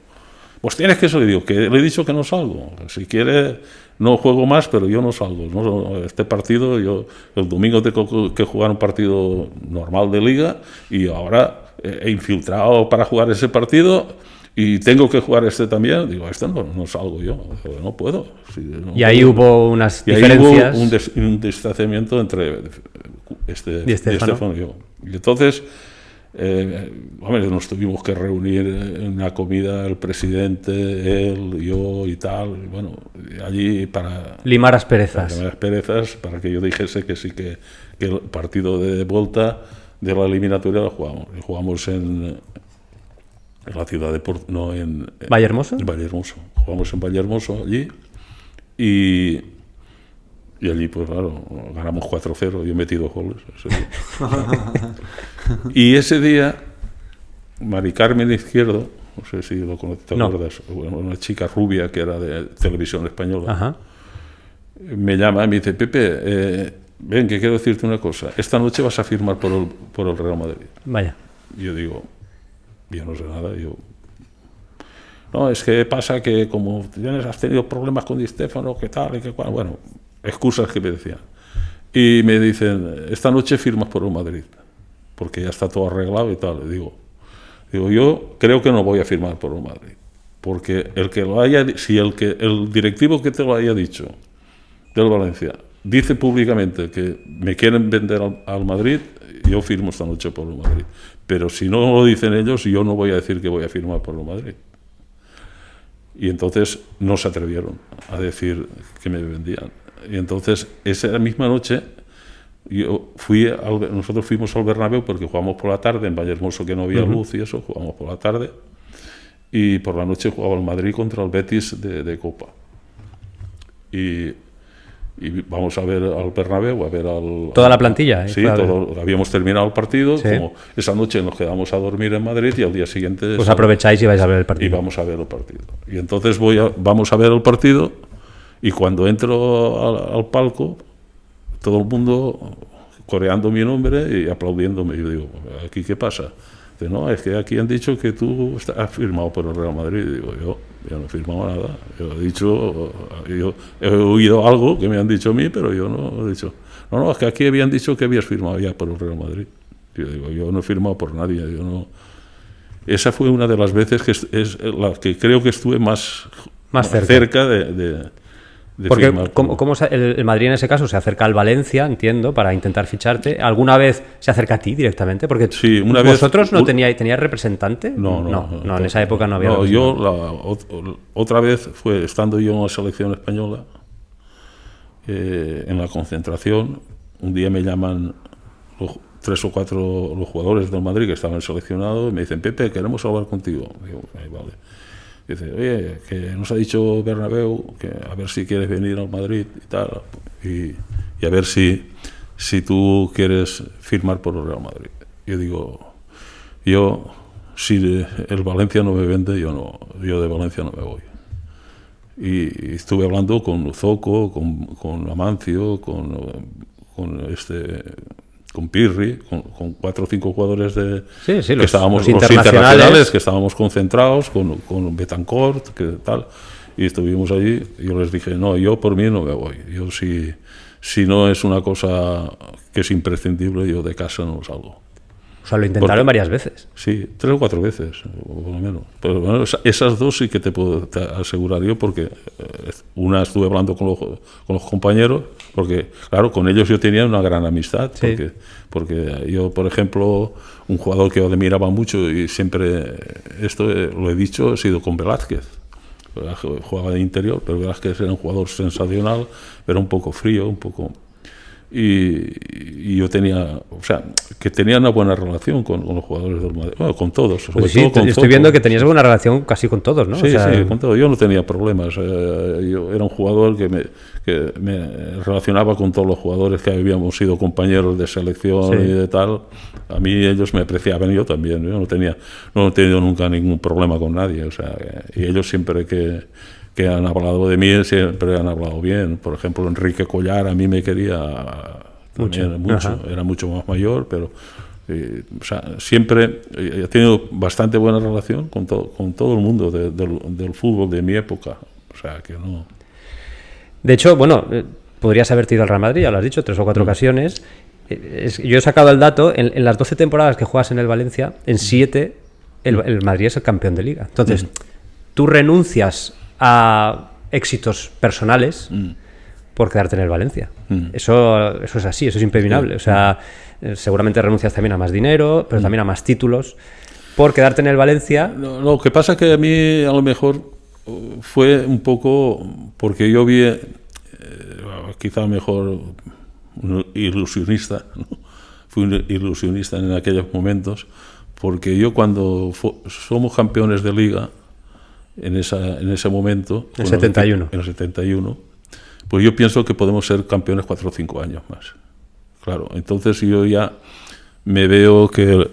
Pues tienes que salir. Digo, que le he dicho que no salgo. Si quiere, no juego más, pero yo no salgo. No, este partido, el domingo tengo que jugar un partido normal de liga y ahora he infiltrado para jugar ese partido y tengo que jugar este también. Digo, no salgo yo. No puedo. Y ahí hubo unas diferencias. Ahí hubo un distanciamiento entre Di Stéfano y yo. Y entonces... nos tuvimos que reunir en una comida el presidente, él, yo y tal, y bueno, allí para limar asperezas, para que yo dijese que sí que el partido de vuelta de la eliminatoria lo jugamos en la ciudad de en Vallehermoso. Jugamos en Vallehermoso allí y allí, pues claro, ganamos 4-0, yo he metido goles. Y ese día, Mari Carmen Izquierdo, no sé si lo conoces, ¿te acuerdas? Bueno, una chica rubia que era de Televisión Española, me llama y me dice, Pepe, ven, que quiero decirte una cosa, esta noche vas a firmar por el Real Madrid. Vaya. Yo digo, yo no sé nada, no, es que pasa que como has tenido problemas con Di Stéfano, que tal y que cual, bueno, excusas que me decían. Y me dicen, esta noche firmas por el Madrid, porque ya está todo arreglado y tal. Digo, yo creo que no voy a firmar por el Madrid, porque si el directivo que te lo haya dicho del Valencia dice públicamente que me quieren vender al Madrid, yo firmo esta noche por el Madrid. Pero si no lo dicen ellos, yo no voy a decir que voy a firmar por el Madrid. Y entonces no se atrevieron a decir que me vendían. Y entonces, esa misma noche, nosotros fuimos al Bernabéu porque jugamos por la tarde, en Vallehermoso que no había luz y eso, jugamos por la tarde, y por la noche jugaba el Madrid contra el Betis de Copa. Y vamos a ver al Bernabéu, a ver toda la plantilla. Sí, habíamos terminado el partido, como esa noche nos quedamos a dormir en Madrid y al día siguiente... Pues aprovecháis y vais a ver el partido. Y vamos a ver el partido. Y entonces vamos a ver el partido y cuando entro al palco, todo el mundo coreando mi nombre y aplaudiéndome. Y yo digo, ¿aquí qué pasa? Dice, no, es que aquí han dicho que tú has firmado por el Real Madrid. Y digo, yo no he firmado nada. Yo he oído algo que me han dicho a mí, pero yo no he dicho. No, es que aquí habían dicho que habías firmado ya por el Real Madrid. Y yo digo, yo no he firmado por nadie. Esa fue una de las veces que es la que creo que estuve más cerca de porque firmar. ¿cómo el Madrid en ese caso se acerca al Valencia, entiendo, para intentar ficharte? ¿Alguna vez se acerca a ti directamente? Porque sí, ¿vosotros no teníais representante? No, en esa época no había. No, otra vez fue estando yo en la selección española, en la concentración. Un día me llaman 3 o 4 los jugadores del Madrid que estaban seleccionados y me dicen, Pepe, queremos hablar contigo. Digo, vale. Dice, oye, que nos ha dicho Bernabéu que a ver si quieres venir al Madrid y tal, y a ver si tú quieres firmar por el Real Madrid. Yo digo, si el Valencia no me vende, yo de Valencia no me voy. Y estuve hablando con Zoco, con Amancio, con Pirri, con 4 o 5 jugadores que estábamos los internacionales, que estábamos concentrados, con Betancourt, que tal, y estuvimos allí. Yo les dije, no, yo por mí no me voy. Yo si no es una cosa que es imprescindible, yo de casa no salgo. O sea, lo intentaron varias veces. Sí, 3 o 4 veces, por lo menos. Pero bueno, esas 2 sí que te puedo asegurar yo, porque una estuve hablando con los compañeros, porque, claro, con ellos yo tenía una gran amistad. Sí. Porque yo, por ejemplo, un jugador que yo admiraba mucho, y siempre esto lo he dicho, ha sido con Velázquez. Jugaba de interior, pero Velázquez era un jugador sensacional, pero un poco frío, un poco... y yo tenía, o sea, que tenía una buena relación con los jugadores del Madrid, bueno, con todos. Pues sí, estoy viendo que tenías buena relación casi con todos, ¿no? Sí, sí, con todos. Yo no tenía problemas. Yo era un jugador que me relacionaba con todos los jugadores que habíamos sido compañeros de selección y de tal. A mí ellos me apreciaban, yo también. Yo no he tenido nunca ningún problema con nadie. O sea, y ellos siempre que han hablado de mí, siempre han hablado bien. Por ejemplo, Enrique Collar a mí me quería también mucho. Era mucho más mayor, pero o sea, siempre he tenido bastante buena relación con todo el mundo del fútbol de mi época. O sea, que no... De hecho, bueno, podrías haberte ido al Real Madrid, ya lo has dicho, 3 o 4 ocasiones. Yo he sacado el dato, en las 12 temporadas que juegas en el Valencia, en 7 el Madrid es el campeón de Liga. Entonces, tú renuncias a éxitos personales por quedarte en el Valencia. Eso es así, eso es impepinable. O sea, seguramente renuncias también a más dinero, pero también a más títulos por quedarte en el Valencia. Lo que pasa es que a mí a lo mejor fue un poco porque yo vi quizá mejor un ilusionista, ¿no? Fui un ilusionista en aquellos momentos, porque yo cuando somos campeones de Liga en ese momento, en el 71. En el 71, pues yo pienso que podemos ser campeones 4 o 5 años más. Claro, entonces yo ya me veo que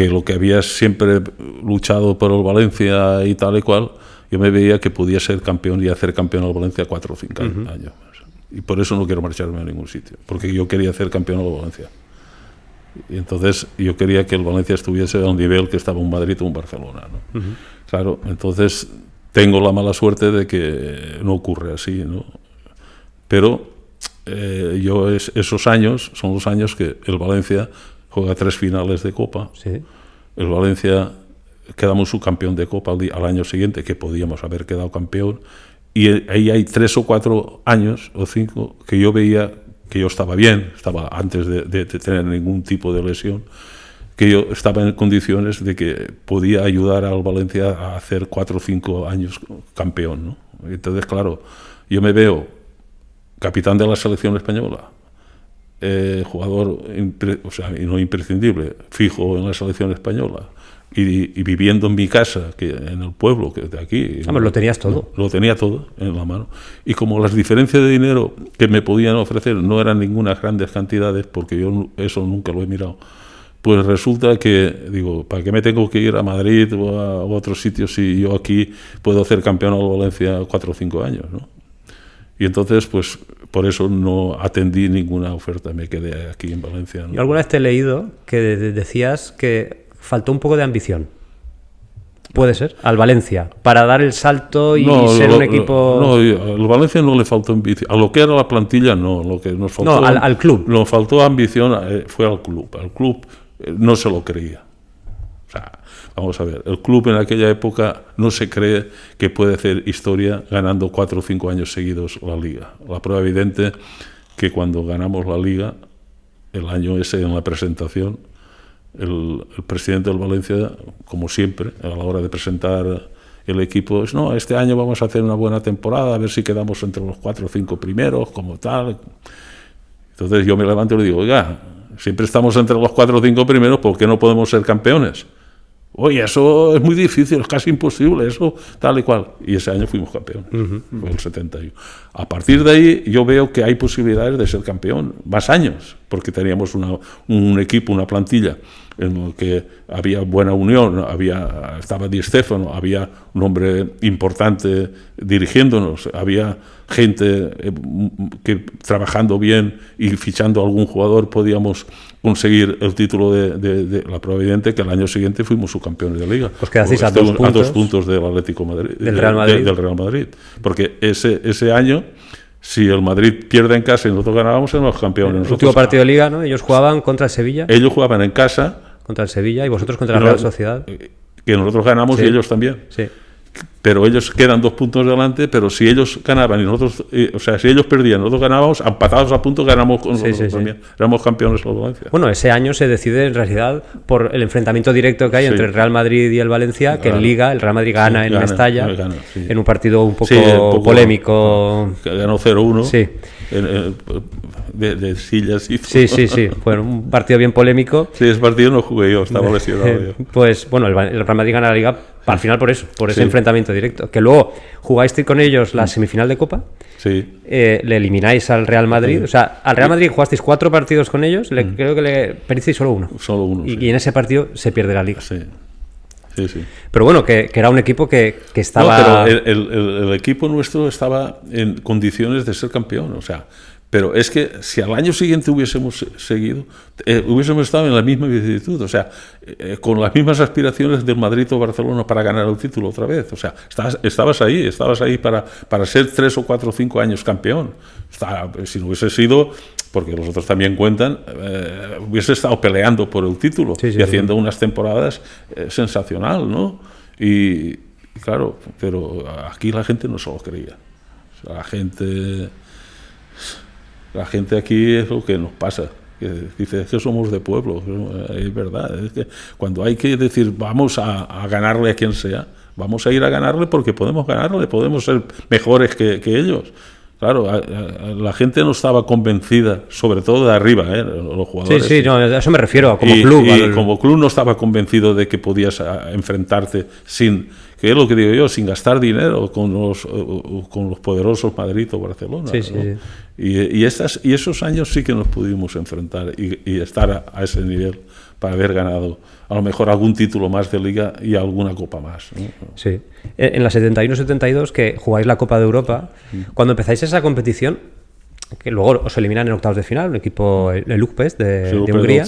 lo que había siempre luchado por el Valencia y tal y cual, yo me veía que podía ser campeón y hacer campeón al Valencia 4 o 5 años más. Y por eso no quiero marcharme a ningún sitio, porque yo quería hacer campeón al Valencia. Y entonces yo quería que el Valencia estuviese a un nivel que estaba un Madrid o un Barcelona, ¿no? Claro, entonces tengo la mala suerte de que no ocurre así, ¿no? Pero esos años son los años que el Valencia juega 3 finales de Copa. Sí. El Valencia quedamos subcampeón de Copa al año siguiente, que podíamos haber quedado campeón, y ahí hay 3 o 4 años o 5 que yo veía que yo estaba bien, estaba antes de tener ningún tipo de lesión, que yo estaba en condiciones de que podía ayudar al Valencia a hacer 4 o 5 años campeón, ¿no? Entonces, claro, yo me veo capitán de la selección española, jugador, o sea, no imprescindible, fijo en la selección española, y viviendo en mi casa, que en el pueblo, que de aquí. Vamos, lo tenías todo. Lo tenía todo en la mano. Y como las diferencias de dinero que me podían ofrecer no eran ninguna grandes cantidades, porque yo eso nunca lo he mirado, pues resulta que, digo, ¿para qué me tengo que ir a Madrid o a otros sitios si yo aquí puedo hacer campeón al Valencia 4 o 5 años, ¿no? Y entonces, pues, por eso no atendí ninguna oferta, me quedé aquí en Valencia, ¿no? Yo alguna vez te he leído que decías que faltó un poco de ambición. Puede ser, al Valencia, para dar el salto y ser un equipo... No, al Valencia no le faltó ambición. A lo que era la plantilla, no. Lo que nos faltó, no, al club. Nos faltó ambición, fue al club. Al club no se lo creía. O sea, vamos a ver, el club en aquella época no se cree que puede hacer historia ganando 4 o 5 años seguidos la Liga. La prueba evidente que cuando ganamos la Liga, el año ese en la presentación, el presidente del Valencia, como siempre, a la hora de presentar el equipo, es: no, este año vamos a hacer una buena temporada, a ver si quedamos entre los 4 o 5 primeros, como tal. Entonces yo me levanto y le digo: oiga, siempre estamos entre los 4 o 5 primeros, ¿por qué no podemos ser campeones? Oye, eso es muy difícil, es casi imposible, eso tal y cual. Y ese año fuimos campeones, fue el 71. A partir de ahí yo veo que hay posibilidades de ser campeón, más años, porque teníamos un equipo, una plantilla en el que había buena unión, estaba Di Stéfano, había un hombre importante dirigiéndonos, había gente que trabajando bien y fichando a algún jugador podíamos conseguir el título de la prueba evidente que el año siguiente fuimos subcampeones de Liga. Pues quedasteis a 2 puntos del Atlético Madrid, del Real Madrid. Del Real Madrid. Porque ese año, si el Madrid pierde en casa y nosotros ganábamos, éramos campeones. El último partido de Liga, ¿no? Ellos jugaban contra el Sevilla. Ellos jugaban en casa. Contra el Sevilla y vosotros contra la Real Sociedad. Que nosotros ganamos, sí, y ellos también. Sí. pero ellos quedan 2 puntos delante, pero si ellos ganaban y nosotros, o sea, si ellos perdían, nosotros ganábamos, empatados a puntos, ganamos con nosotros también. Éramos campeones del Valencia. Bueno, ese año se decide en realidad por el enfrentamiento directo que hay entre el Real Madrid y el Valencia, que en Liga el Real Madrid gana en Mestalla, en un partido un poco polémico. Ganó 0-1. Sí. De sillas y todo. Sí. Fue un partido bien polémico. Sí, ese partido no jugué yo, estaba lesionado yo. Pues bueno, el Real Madrid gana la Liga al final por eso, por ese enfrentamiento directo. Que luego jugáis con ellos la semifinal de Copa, le elimináis al Real Madrid. O sea, al Real Madrid jugasteis 4 partidos con ellos, creo que le perdisteis solo uno. Y en ese partido se pierde la Liga. Sí. Pero bueno, que era un equipo que estaba... No, pero el equipo nuestro estaba en condiciones de ser campeón, o sea, pero es que si al año siguiente hubiésemos seguido, hubiésemos estado en la misma vicisitud, o sea, con las mismas aspiraciones del Madrid o Barcelona para ganar el título otra vez, o sea, estabas ahí para ser 3 o 4 o 5 años campeón. Si no hubiese sido, porque los otros también cuentan, hubiese estado peleando por el título y haciendo unas temporadas sensacional, ¿no? Y claro, pero aquí la gente no se lo creía. O sea, la gente aquí es lo que nos pasa, que dice que somos de pueblo, es verdad, es que cuando hay que decir vamos a ganarle a quien sea, vamos a ir a ganarle porque podemos ganarle, podemos ser mejores que ellos. Claro, la gente no estaba convencida, sobre todo de arriba, los jugadores. Sí, no, a eso me refiero, como club. Y como club no estaba convencido de que podías enfrentarte sin, que es lo que digo yo, sin gastar dinero con los poderosos Madrid o Barcelona. Sí. Y esos años sí que nos pudimos enfrentar y estar a ese nivel para haber ganado a lo mejor algún título más de Liga y alguna Copa más, ¿no? Sí. En la 71-72, que jugáis la Copa de Europa, cuando empezáis esa competición, que luego os eliminan en octavos de final, un equipo, el UKPES de Hungría,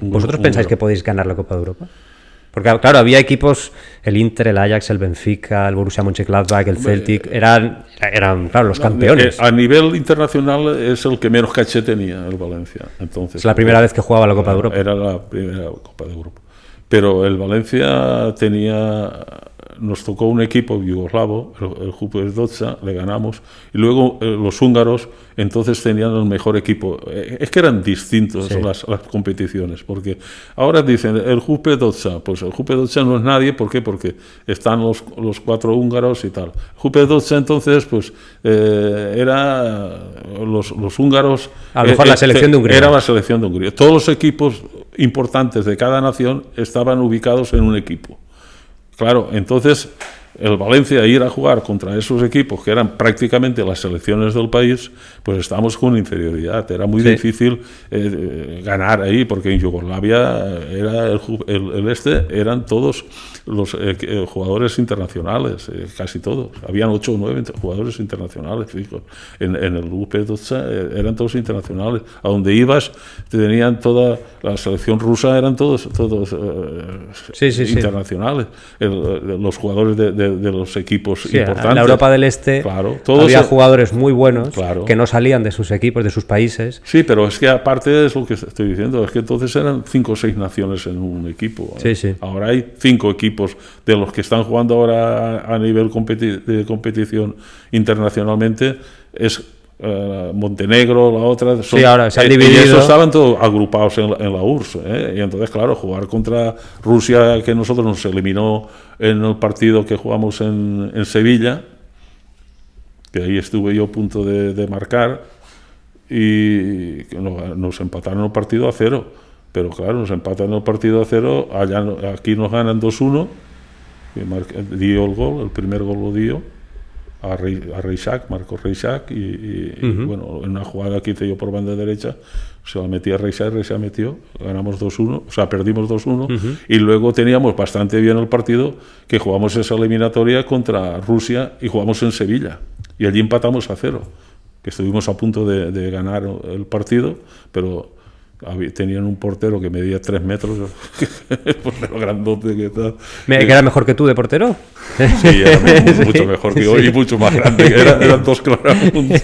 ¿vosotros pensáis que podéis ganar la Copa de Europa? Porque, claro, había equipos, el Inter, el Ajax, el Benfica, el Borussia Mönchengladbach, el Celtic, eran claro, los campeones. A nivel internacional es el que menos caché tenía el Valencia. Entonces, es la primera vez que jugaba la Copa de Europa. Era la primera Copa de Europa. Pero el Valencia nos tocó un equipo yugoslavo, el Jupiler Doca, le ganamos, y luego los húngaros entonces tenían el mejor equipo. Es que eran distintos las competiciones, porque ahora dicen el Jupiler Doca, pues el Jupiler Doca no es nadie, ¿por qué? Porque están los 4 húngaros y tal. El Jupiler Doca entonces, pues era los húngaros... A lo mejor la selección de Hungría. Era la selección de Hungría. Todos los equipos importantes de cada nación estaban ubicados en un equipo. Claro, entonces el Valencia ir a jugar contra esos equipos que eran prácticamente las selecciones del país, pues estábamos con inferioridad. Era muy difícil ganar ahí, porque en Yugoslavia era eran todos los jugadores internacionales, casi todos. Habían 8 o 9 jugadores internacionales fijos. En el UPEDOTSA eran todos internacionales. A donde ibas, tenían toda la selección rusa, eran todos internacionales. Los jugadores de los equipos importantes. En la Europa del Este había jugadores muy buenos que no salían de sus equipos, de sus países. Sí, pero es que aparte es lo que estoy diciendo, es que entonces eran 5 o 6 naciones en un equipo. Ahora hay 5 equipos de los que están jugando ahora a nivel de competición internacionalmente, es Montenegro, la otra, ahora se han dividido. Y esos estaban todos agrupados en la URSS, y entonces claro, jugar contra Rusia, que nosotros nos eliminó en el partido que jugamos en Sevilla, que ahí estuve yo a punto de marcar, y nos empataron el partido a 0, pero claro, nos empatan el partido a 0, aquí nos ganan 2-1, dio el gol, el primer gol lo dio a Reixac, marcó Reixac, y bueno, en una jugada que hice yo por banda derecha, se la metí a Reixac metió, ganamos 2-1, o sea, perdimos 2-1, y luego teníamos bastante bien el partido, que jugamos esa eliminatoria contra Rusia, y jugamos en Sevilla, y allí empatamos a 0, que estuvimos a punto de ganar el partido, pero tenían un portero que medía 3 metros, el portero grandote que tal. ¿Que era mejor que tú de portero? Sí, era mucho mejor que yo, y mucho más grande, eran 2 claramente.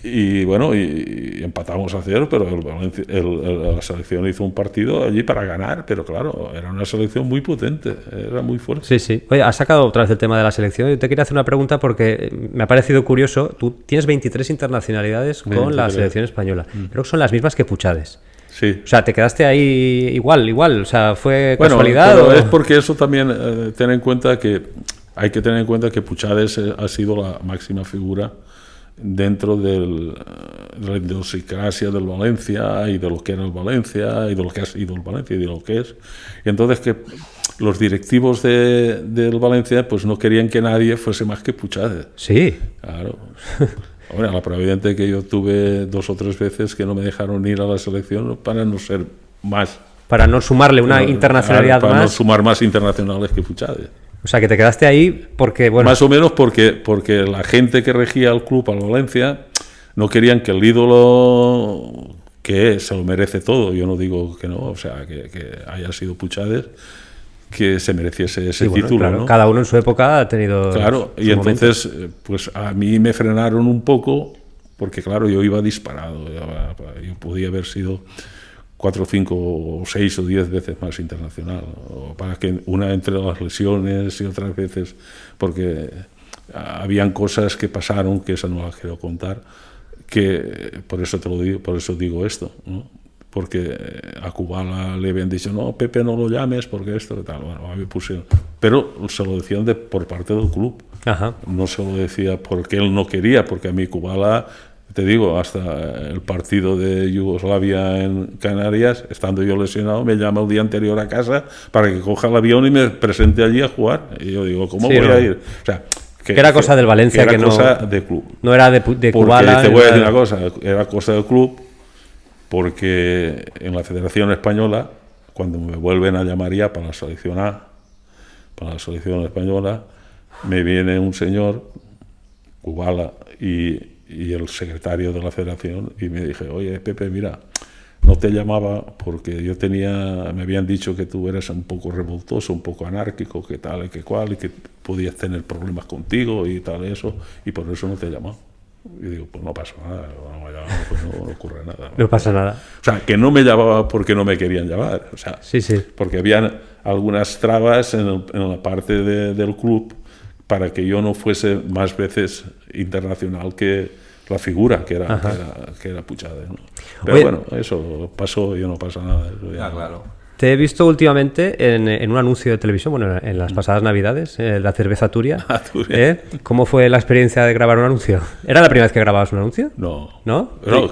Y bueno, y empatamos a 0, pero la selección hizo un partido allí para ganar, pero claro, era una selección muy potente, era muy fuerte. Sí, sí. Oye, has sacado otra vez el tema de la selección. Yo te quería hacer una pregunta porque me ha parecido curioso. Tú tienes 23 internacionalidades con 23. La selección española. Creo que son las mismas que Puchades. Sí. O sea, te quedaste ahí igual. O sea, ¿fue casualidad? Bueno, pero es porque eso también hay que tener en cuenta que Puchades ha sido la máxima figura dentro de la idiosincrasia del Valencia y de lo que era el Valencia y de lo que ha sido el Valencia y de lo que es. Y entonces que los directivos del Valencia pues no querían que nadie fuese más que Puchades. Sí. Claro. Bueno, la prueba evidente que yo tuve 2 o 3 veces que no me dejaron ir a la selección para no ser más. Para no sumarle una internacionalidad para más. Para no sumar más internacionales que Puchades. O sea, que te quedaste ahí porque, bueno... Más o menos porque la gente que regía el club, al Valencia, no querían que el ídolo, que se lo merece todo, yo no digo que no, o sea, que haya sido Puchades, que se mereciese ese título. Claro, ¿no? Cada uno en su época ha tenido... Claro, y entonces, pues a mí me frenaron un poco, porque claro, yo iba disparado, yo podía haber sido 4, 5, o 6 o 10 veces más internacional, o para que una entre las lesiones y otras veces, porque habían cosas que pasaron, que esa no las quiero contar, que por eso te lo digo, por eso digo esto, ¿no? Porque a Kubala le habían dicho, no, Pepe, no lo llames, porque esto y tal, bueno, a mí pusieron, pero se lo decían por parte del club. Ajá. No se lo decía porque él no quería, porque a mí Kubala, te digo, hasta el partido de Yugoslavia en Canarias, estando yo lesionado, me llama el día anterior a casa para que coja el avión y me presente allí a jugar. Y yo digo, ¿cómo voy a ir? O sea, que era cosa del Valencia, que era que cosa de club. No era de Kubala. Porque te voy a decir una cosa, era cosa del club, porque en la Federación Española, cuando me vuelven a llamar ya para la selección A, para la selección española, me viene un señor, Kubala, y el secretario de la federación, y me dije, oye, Pepe, mira, no te llamaba porque me habían dicho que tú eras un poco revoltoso, un poco anárquico, que tal y que cual, y que podías tener problemas contigo y tal, eso, y por eso no te he llamado. Y digo, pues no pasa nada, pues no ocurre nada. No pasa nada. O sea, que no me llamaba porque no me querían llamar, o sea, sí. Porque habían algunas trabas en la parte del club para que yo no fuese más veces internacional que la figura que era Puchades, ¿no? Pero oye, bueno, eso pasó y no pasa nada. Eso ya, claro. Te he visto últimamente en un anuncio de televisión, bueno, en las pasadas Navidades, la cerveza Turia. ¿Cómo fue la experiencia de grabar un anuncio? ¿Era la primera vez que grababas un anuncio? No. ¿No? No,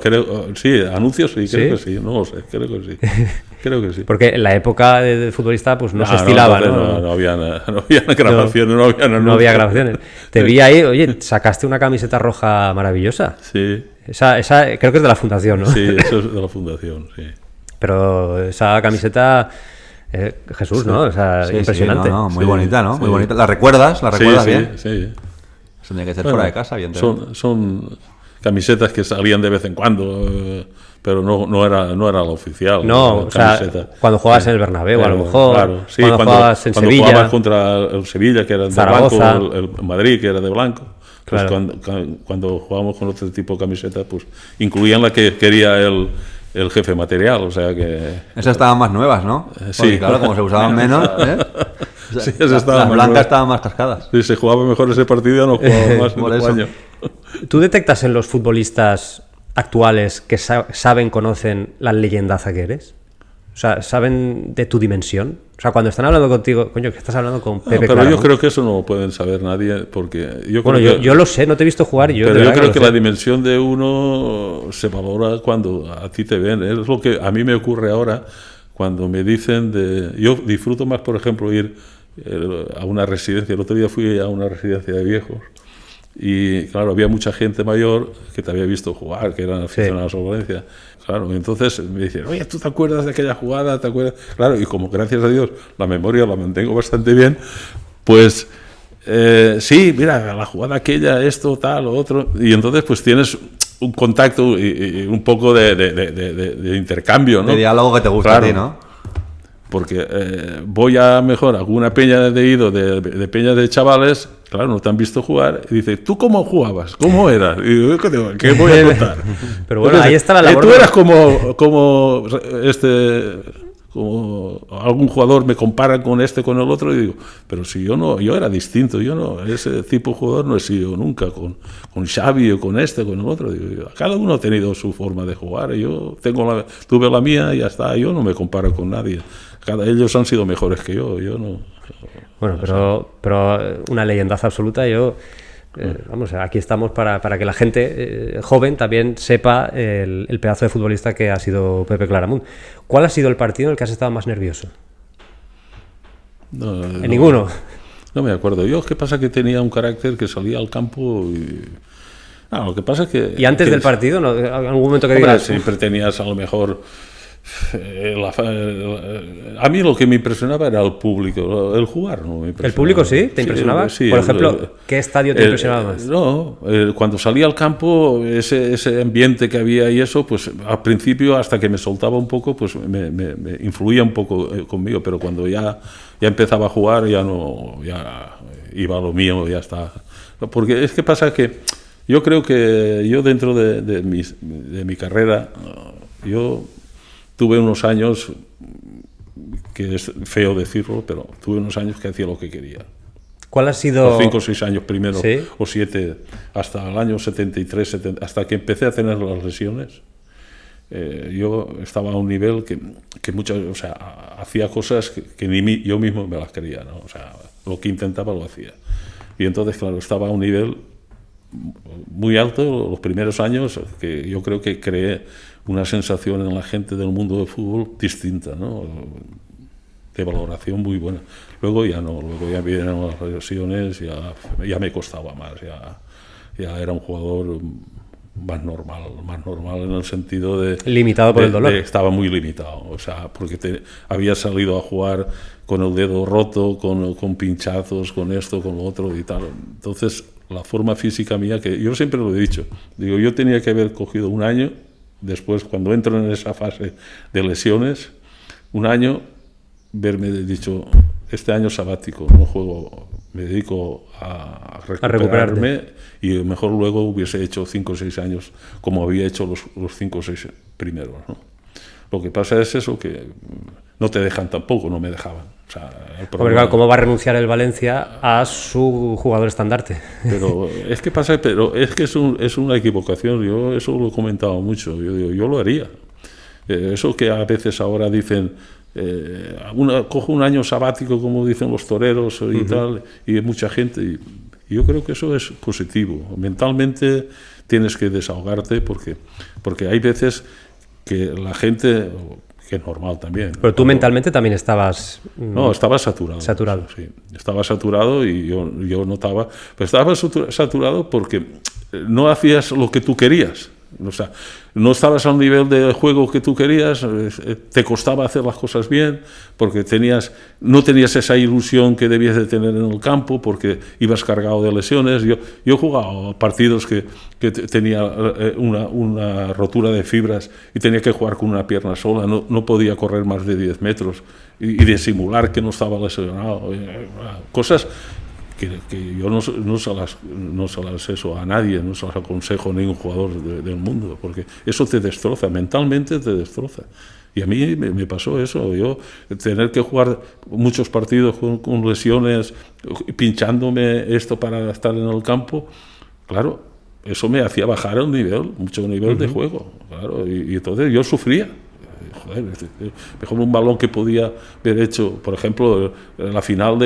sí, anuncios sí, creo que sí, no lo sé, creo que sí. Creo que sí. Porque en la época de futbolista pues no se estilaba, ¿no? No había grabaciones, no había grabaciones. Te vi ahí, oye, sacaste una camiseta roja maravillosa. Sí. Esa creo que es de la fundación, ¿no? Sí, eso es de la fundación, sí. Pero esa camiseta, Jesús, ¿no? O sea, sí, impresionante. Sí, muy bonita, ¿no? Sí. Muy bonita. ¿La recuerdas bien? Sí. Eso tenía que ser fuera de casa, bien. Son camisetas que salían de vez en cuando, pero no era la oficial. No, o sea, cuando jugabas en el Bernabéu, a lo mejor. Claro, sí, cuando jugabas en Sevilla. Cuando jugabas contra el Sevilla, que era de Zaragoza. blanco, el Madrid, que era de blanco. Pues claro. cuando jugábamos con otro tipo de camisetas, pues incluían la que quería el jefe material, o sea que... Esas estaban más nuevas, ¿no? Sí. Porque, claro, como se usaban menos, Sí, las blancas estaban más cascadas. Si se jugaba mejor ese partido, no jugaba más Por en eso. el año. ¿Tú detectas en los futbolistas actuales que conocen la leyendaza que eres? O sea, ¿saben de tu dimensión? O sea, cuando están hablando contigo, coño, que estás hablando con Pepe Pero Claro, yo creo que eso no lo pueden saber nadie, porque yo lo sé, no te he visto jugar. Pero yo creo que la dimensión de uno se valora cuando a ti te ven. Es lo que a mí me ocurre ahora cuando me dicen yo disfruto más, por ejemplo, ir a una residencia. El otro día fui a una residencia de viejos y, claro, había mucha gente mayor que te había visto jugar, que eran aficionados a Valencia. Claro, entonces me dicen, oye, ¿tú te acuerdas de aquella jugada? ¿Te acuerdas? Claro, y como gracias a Dios la memoria la mantengo bastante bien, pues sí, mira, la jugada aquella, esto, tal, lo otro, y entonces pues tienes un contacto y un poco de intercambio, ¿no? De diálogo que te gusta, claro. A ti, ¿no? porque voy a mejor alguna peña de ido de peña de chavales, claro, no te han visto jugar, y dice, ¿tú cómo jugabas? ¿Cómo eras? Y digo, ¿qué voy a contar? Pero bueno, entonces, ahí está la labor. Tú eras como algún jugador me compara con con el otro, y digo, pero si yo era distinto, ese tipo de jugador no he sido nunca, con Xavi o con con el otro. Digo, cada uno ha tenido su forma de jugar, yo tuve la mía y ya está, yo no me comparo con nadie. Ellos han sido mejores que yo no. Bueno, pero una leyendaza absoluta, vamos, aquí estamos para que la gente joven también sepa el pedazo de futbolista que ha sido Pepe Claramunt. ¿Cuál ha sido el partido en el que has estado más nervioso? Ninguno. No me acuerdo. Yo, ¿qué pasa? Que tenía un carácter que salía al campo y... lo que pasa es que... ¿Y antes del partido? ¿No? ¿Algún momento que digas? Siempre tenías a lo mejor... a mí lo que me impresionaba era el público, el jugar no me impresionaba. ¿El público sí? ¿Te impresionaba? Sí, por ejemplo, ¿qué estadio te impresionaba más? Cuando salía al campo, ese ambiente que había y eso, pues al principio hasta que me soltaba un poco, pues me influía un poco conmigo, pero cuando ya empezaba a jugar ya iba a lo mío, ya está. Porque es que pasa que yo creo que yo dentro de mi carrera, yo tuve unos años, que es feo decirlo, pero tuve unos años que hacía lo que quería. ¿Cuál ha sido...? Los 5 o 6 años primero, ¿Sí? O 7, hasta el año 73, hasta que empecé a tener las lesiones. Yo estaba a un nivel que hacía cosas que ni yo mismo me las creía, ¿no? O sea, lo que intentaba lo hacía. Y entonces, claro, estaba a un nivel muy alto los primeros años, que yo creo que creé una sensación en la gente del mundo del fútbol distinta, ¿no? De valoración muy buena. Luego ya no, luego ya vienen las lesiones, ya me costaba más, ya era un jugador más normal en el sentido de... Limitado por el dolor. Estaba muy limitado, o sea, porque había salido a jugar con el dedo roto, con pinchazos, con esto, con lo otro y tal. Entonces, la forma física mía, que yo siempre lo he dicho, digo, yo tenía que haber cogido un año, después cuando entro en esa fase de lesiones, un año, verme dicho, este año sabático, no juego, me dedico a recuperarme y mejor luego hubiese hecho 5 o 6 años como había hecho los 5 o 6 primeros, ¿no? Lo que pasa es eso, que no te dejan tampoco, no me dejaban. O sea, claro, ¿cómo va a renunciar el Valencia a su jugador estandarte? Pero es que pasa, es una equivocación. Yo eso lo he comentado mucho. Yo digo, yo lo haría. Eso que a veces ahora dicen, cojo un año sabático, como dicen los toreros y tal, y mucha gente. Y yo creo que eso es positivo. Mentalmente tienes que desahogarte porque hay veces que la gente, que es normal también. Pero tú mentalmente también estabas... No, estaba saturado. Saturado. Sí, estaba saturado y yo notaba... Pero estaba saturado porque no hacías lo que tú querías. O sea, no estabas a un nivel de juego que tú querías, te costaba hacer las cosas bien, porque no tenías esa ilusión que debías de tener en el campo, porque ibas cargado de lesiones. Yo he jugado partidos que tenía una rotura de fibras y tenía que jugar con una pierna sola, no podía correr más de 10 metros y disimular que no estaba lesionado. Cosas que yo no se las eso a nadie, no se las aconsejo a ningún jugador del mundo, porque eso te destroza, mentalmente te destroza. Y a mí me pasó eso, yo tener que jugar muchos partidos con lesiones, pinchándome esto para estar en el campo, claro, eso me hacía bajar mucho nivel de juego, claro, y entonces yo sufría. Joder, mejor un balón que podía haber hecho, por ejemplo, la final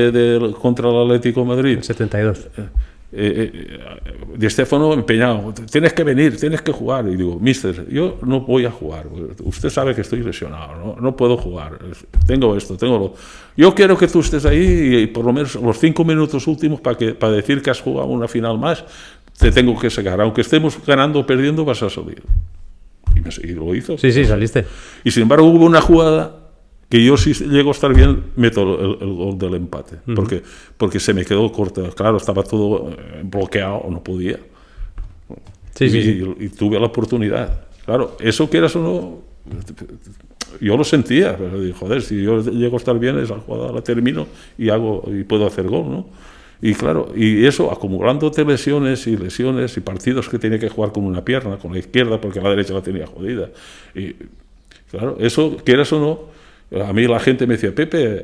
contra el Atlético de Madrid. 72. Di Stéfano empeñado, tienes que venir, tienes que jugar. Y digo, mister, yo no voy a jugar. Usted sabe que estoy lesionado, no puedo jugar. Tengo esto, tengo lo. Yo quiero que tú estés ahí y por lo menos los 5 minutos últimos para decir que has jugado una final más, te tengo que sacar. Aunque estemos ganando o perdiendo, vas a salir. Y lo hizo. Sí, saliste. Y sin embargo hubo una jugada que yo, si llego a estar bien, meto el gol del empate, porque se me quedó corta. Claro, estaba todo bloqueado, no podía. Y tuve la oportunidad. Claro, eso, quieras o no, yo lo sentía, pero digo, joder, si yo llego a estar bien, esa jugada la termino y puedo hacer gol, ¿no? Y claro, y eso, acumulándote lesiones y partidos que tenía que jugar con una pierna, con la izquierda, porque la derecha la tenía jodida. Y claro, eso, quieras o no, a mí la gente me decía, Pepe,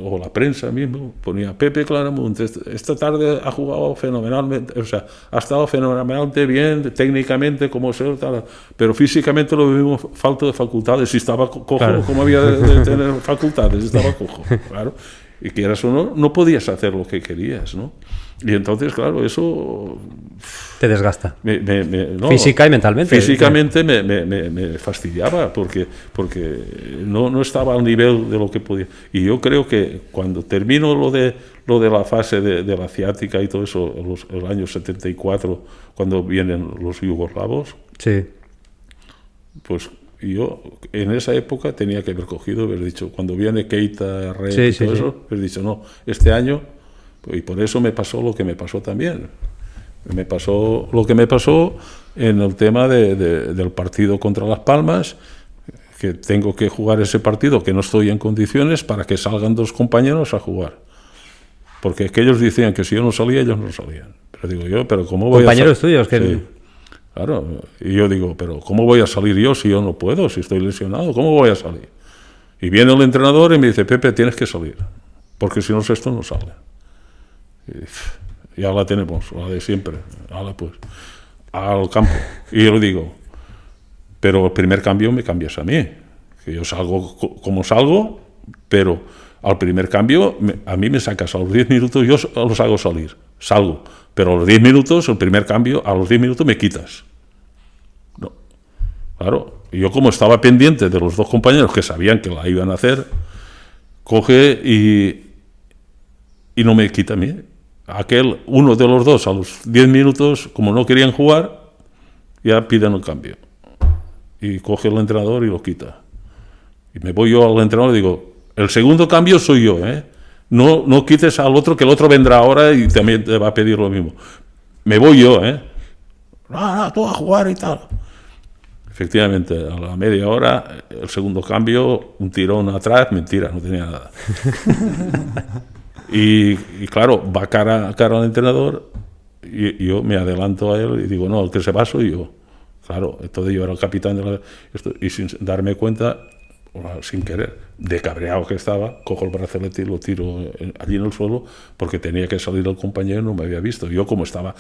o la prensa mismo, ponía, Pepe Claramunt, esta tarde ha jugado fenomenalmente, o sea, ha estado fenomenalmente bien, técnicamente, como sea, tal, pero físicamente lo vimos falta de facultades, si estaba cojo, claro. ¿Cómo había de tener facultades? Estaba cojo, claro. Y quieras o no, no podías hacer lo que querías, ¿no? Y entonces, claro, eso... Te desgasta. No, física y mentalmente. Físicamente me fastidiaba porque no estaba al nivel de lo que podía. Y yo creo que cuando termino lo de la fase de la ciática y todo eso, el año 74, cuando vienen los yugoslavos, sí. Pues... Y yo en esa época tenía que haber cogido, haber dicho, cuando viene Keita, Red y todo eso, haber dicho, no, este año, y por eso me pasó lo que me pasó también. Me pasó lo que me pasó en el tema del partido contra Las Palmas, que tengo que jugar ese partido, que no estoy en condiciones para que salgan 2 compañeros a jugar. Porque aquellos decían que si yo no salía, ellos no salían. Pero digo yo, pero ¿cómo voy compañeros tuyos que... Sí. Claro, y yo digo, pero ¿cómo voy a salir yo si yo no puedo, si estoy lesionado? ¿Cómo voy a salir? Y viene el entrenador y me dice, Pepe, tienes que salir, porque si no esto no sale. Y ya la tenemos, la de siempre, ahora pues, al campo. Y yo le digo, pero el primer cambio me cambias a mí, que yo salgo como salgo, pero al primer cambio a mí me sacas a los 10 minutos, yo los hago salir, salgo. Pero a los 10 minutos, el primer cambio, a los 10 minutos me quitas. No. Claro, y yo como estaba pendiente de los 2 compañeros que sabían que la iban a hacer, coge y no me quita a mí. Uno de los 2 a los 10 minutos, como no querían jugar, ya piden el cambio. Y coge el entrenador y lo quita. Y me voy yo al entrenador y digo, el segundo cambio soy yo, ¿eh? No quites al otro, que el otro vendrá ahora y también te va a pedir lo mismo. Me voy yo, ¿eh? No, tú a jugar y tal. Efectivamente, a la media hora, el segundo cambio, un tirón atrás, mentira, no tenía nada. y claro, va cara al entrenador y yo me adelanto a él y digo, no, el que se va soy yo. Claro, entonces yo era el capitán y sin darme cuenta... sin querer, de cabreado que estaba, cojo el brazalete y lo tiro allí en el suelo porque tenía que salir el compañero y no me había visto. Yo como estaba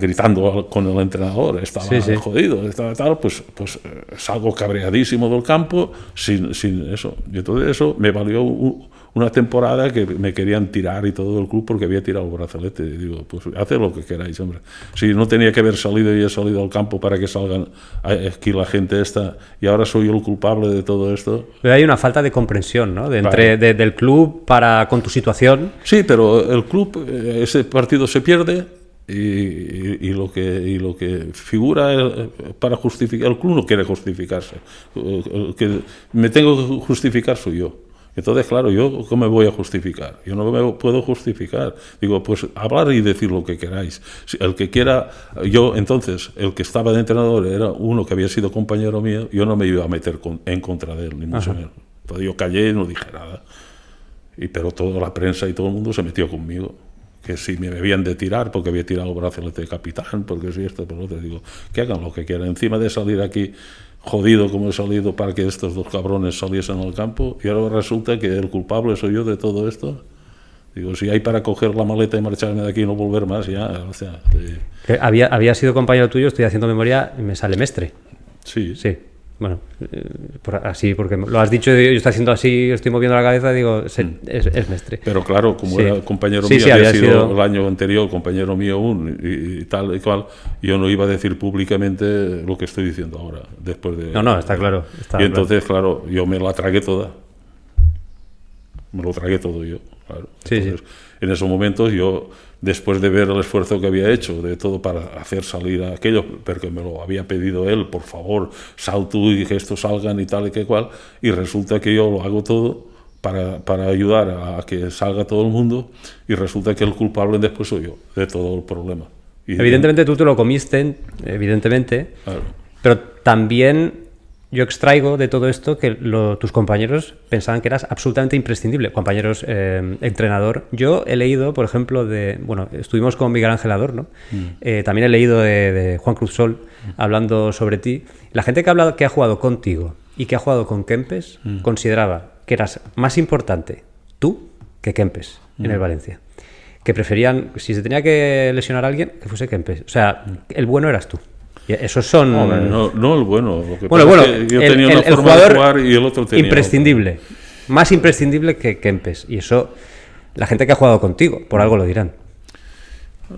gritando con el entrenador, estaba jodido, estaba tal, pues salgo cabreadísimo del campo sin eso. Y entonces eso me valió una temporada que me querían tirar y todo el club porque había tirado el brazalete. Y digo, pues haced lo que queráis, hombre. Si no tenía que haber salido y he salido al campo para que salgan aquí la gente esta y ahora soy yo el culpable de todo esto. Pero hay una falta de comprensión, ¿no? Del club con tu situación. Sí, pero el club, ese partido se pierde y lo que figura para justificar, el club no quiere justificarse. El que me tengo que justificar soy yo. Entonces, claro, ¿yo cómo me voy a justificar? Yo no me puedo justificar. Digo, pues hablar y decir lo que queráis. El que quiera, entonces, el que estaba de entrenador era uno que había sido compañero mío, yo no me iba a meter en contra de él, ni mucho menos. Entonces yo callé y no dije nada. Pero toda la prensa y todo el mundo se metió conmigo. Que si me habían de tirar, porque había tirado el brazalete de capitán, porque si esto, por lo otro, digo, que hagan lo que quieran. Encima de salir aquí jodido como he salido para que estos 2 cabrones saliesen al campo, y ahora resulta que el culpable soy yo de todo esto. Digo, si hay para coger la maleta y marcharme de aquí y no volver más, ya, o sea... Había sido compañero tuyo, estoy haciendo memoria, y me sale Mestre. Sí. Bueno, así, porque lo has dicho, yo estoy haciendo así, estoy moviendo la cabeza, digo, es Mestre. Pero claro, como era compañero mío, había sido el año anterior compañero mío y tal y cual, yo no iba a decir públicamente lo que estoy diciendo ahora, después de... No, está claro. Entonces, claro, yo me la tragué toda. Me lo tragué todo yo, claro. Entonces, en esos momentos yo, después de ver el esfuerzo que había hecho de todo para hacer salir a aquello, porque me lo había pedido él, por favor, sal tú y que estos salgan y tal y que cual, y resulta que yo lo hago todo para ayudar a que salga todo el mundo, y resulta que el culpable después soy yo de todo el problema. Evidentemente tú te lo comiste, evidentemente, claro. Pero también yo extraigo de todo esto que tus compañeros pensaban que eras absolutamente imprescindible, compañeros entrenador. Yo he leído, por ejemplo, estuvimos con Miguel Ángel Adorno, también he leído de Juan Cruz Sol hablando sobre ti. La gente que ha jugado contigo y que ha jugado con Kempes consideraba que eras más importante tú que Kempes en el Valencia. Que preferían, si se tenía que lesionar a alguien, que fuese Kempes. O sea, el bueno eras tú. Y esos son... No el bueno. Lo que bueno, es que yo tenía una forma de jugar y el otro tenía imprescindible. Otra. Más imprescindible que Kempes. Y eso, la gente que ha jugado contigo, por algo lo dirán.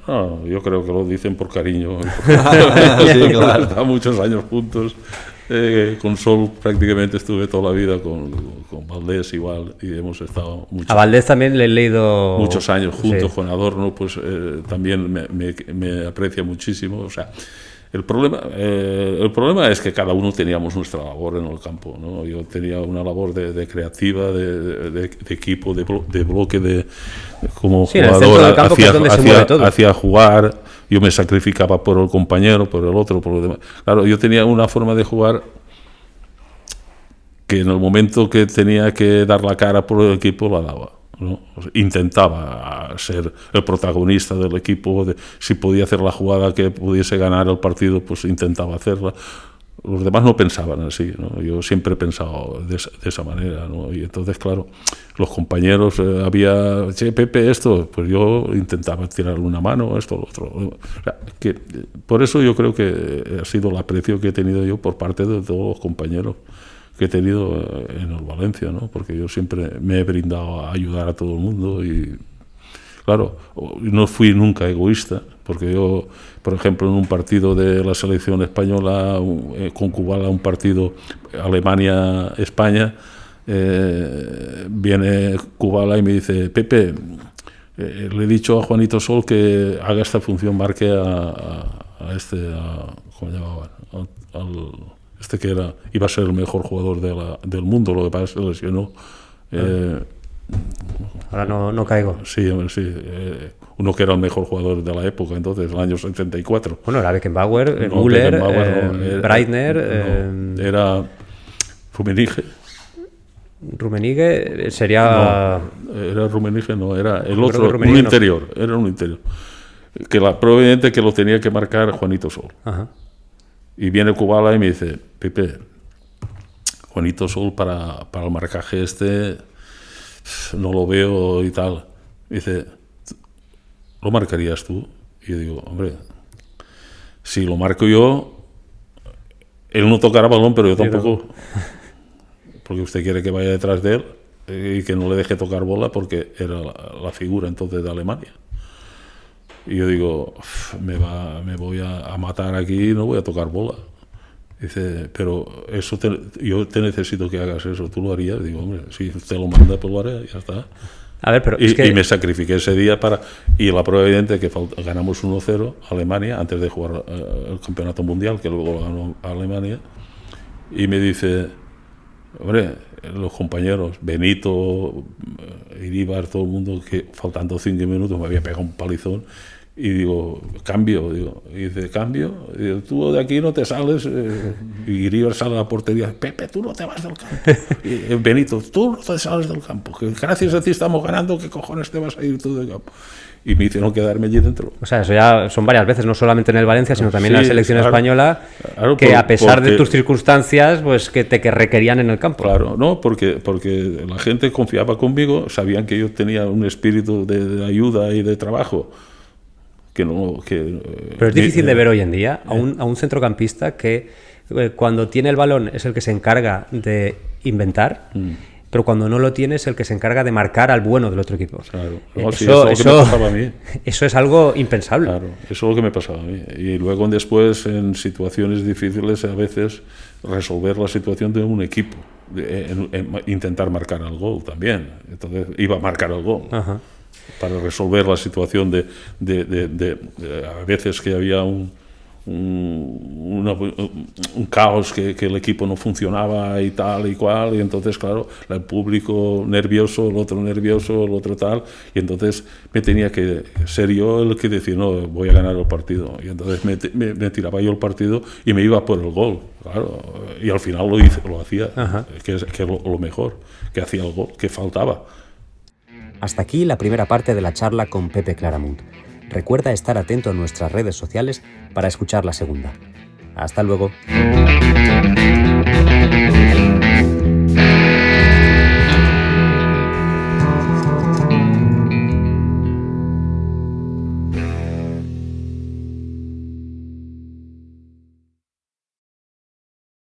No, yo creo que lo dicen por cariño. Sí, claro. Estamos muchos años juntos. Con Sol prácticamente estuve toda la vida, con Valdés igual, y hemos estado a Valdés también le he leído muchos años juntos, sí. Con Adorno, pues también me aprecia muchísimo. O sea, el problema es que cada uno teníamos nuestra labor en el campo, ¿no? Yo tenía una labor de creativa, de equipo, de bloque, como sí, jugador hacia jugar. Yo me sacrificaba por el compañero, por el otro, por lo demás. Claro, yo tenía una forma de jugar que en el momento que tenía que dar la cara por el equipo la daba, ¿no? Intentaba ser el protagonista del equipo, si podía hacer la jugada que pudiese ganar el partido, pues intentaba hacerla. Los demás no pensaban así, ¿no? Yo siempre he pensado de esa manera, ¿no? Y entonces, claro, los compañeros había, che, Pepe, esto, pues yo intentaba tirarle una mano, esto, lo otro. O sea, que, por eso yo creo que ha sido el aprecio que he tenido yo por parte de todos los compañeros que he tenido en el Valencia, ¿no? Porque yo siempre me he brindado a ayudar a todo el mundo y, claro, no fui nunca egoísta, porque yo, por ejemplo, en un partido de la selección española, con Kubala, un partido Alemania-España, viene Kubala y me dice, Pepe, le he dicho a Juanito Sol que haga esta función, marque ¿cómo llamaban? Este que iba a ser el mejor jugador del mundo, lo que pasa es que se lesionó. Ahora no caigo. Sí, uno que era el mejor jugador de la época, entonces, el año 74. Bueno, era Beckenbauer, Müller, Breitner... era Rummenigge. Rummenigge sería... No, era Rummenigge, no, era el otro, un interior. Era un interior. Probablemente que lo tenía que marcar Juanito Sol. Ajá. Y viene Kubala y me dice, Pepe, Juanito Sol para el marcaje no lo veo y tal. Me dice, ¿lo marcarías tú? Y yo digo, hombre, si lo marco yo, él no tocará balón, pero yo tampoco. Porque usted quiere que vaya detrás de él y que no le deje tocar bola porque era la figura entonces de Alemania. Y yo digo, me voy a matar aquí y no voy a tocar bola. Dice, pero yo te necesito que hagas eso, ¿tú lo harías? Digo, hombre, si usted lo manda, pues lo haré, ya está. A ver, pero y me sacrifiqué ese día y la prueba evidente es que ganamos 1-0 a Alemania antes de jugar el campeonato mundial, que luego lo ganó Alemania, y me dice, hombre, los compañeros, Benito, Iríbar, todo el mundo, que faltando 5 minutos me había pegado un palizón. Y digo, cambio. Y dice, cambio. Y digo, tú de aquí no te sales. Y Iríbar sale a la portería. Pepe, tú no te vas del campo. Y Benito, tú no te sales del campo. Que gracias a ti estamos ganando. ¿Qué cojones te vas a ir tú del campo? Y me hicieron quedarme allí dentro. O sea, eso ya son varias veces, no solamente en el Valencia, sino también en la selección española, que a pesar de tus circunstancias, pues que te requerían en el campo. Claro, no, porque la gente confiaba conmigo, sabían que yo tenía un espíritu de ayuda y de trabajo. Pero es difícil de ver hoy en día a un centrocampista que cuando tiene el balón es el que se encarga de inventar, pero cuando no lo tiene es el que se encarga de marcar al bueno del otro equipo. Claro. No, eso es lo que me pasaba a mí. Eso es algo impensable. Claro, eso es lo que me pasaba a mí. Y luego después, en situaciones difíciles, a veces resolver la situación de un equipo, intentar marcar el gol también. Entonces iba a marcar el gol. Ajá. Para resolver la situación de a veces que había un un caos, que el equipo no funcionaba y tal y cual, y entonces claro, el público nervioso, el otro tal, y entonces me tenía que ser yo el que decía, no, voy a ganar el partido, y entonces me tiraba yo el partido y me iba por el gol, claro, y al final lo hacía, que es lo mejor, que hacía el gol, que faltaba. Hasta aquí la primera parte de la charla con Pepe Claramunt. Recuerda estar atento a nuestras redes sociales para escuchar la segunda. Hasta luego.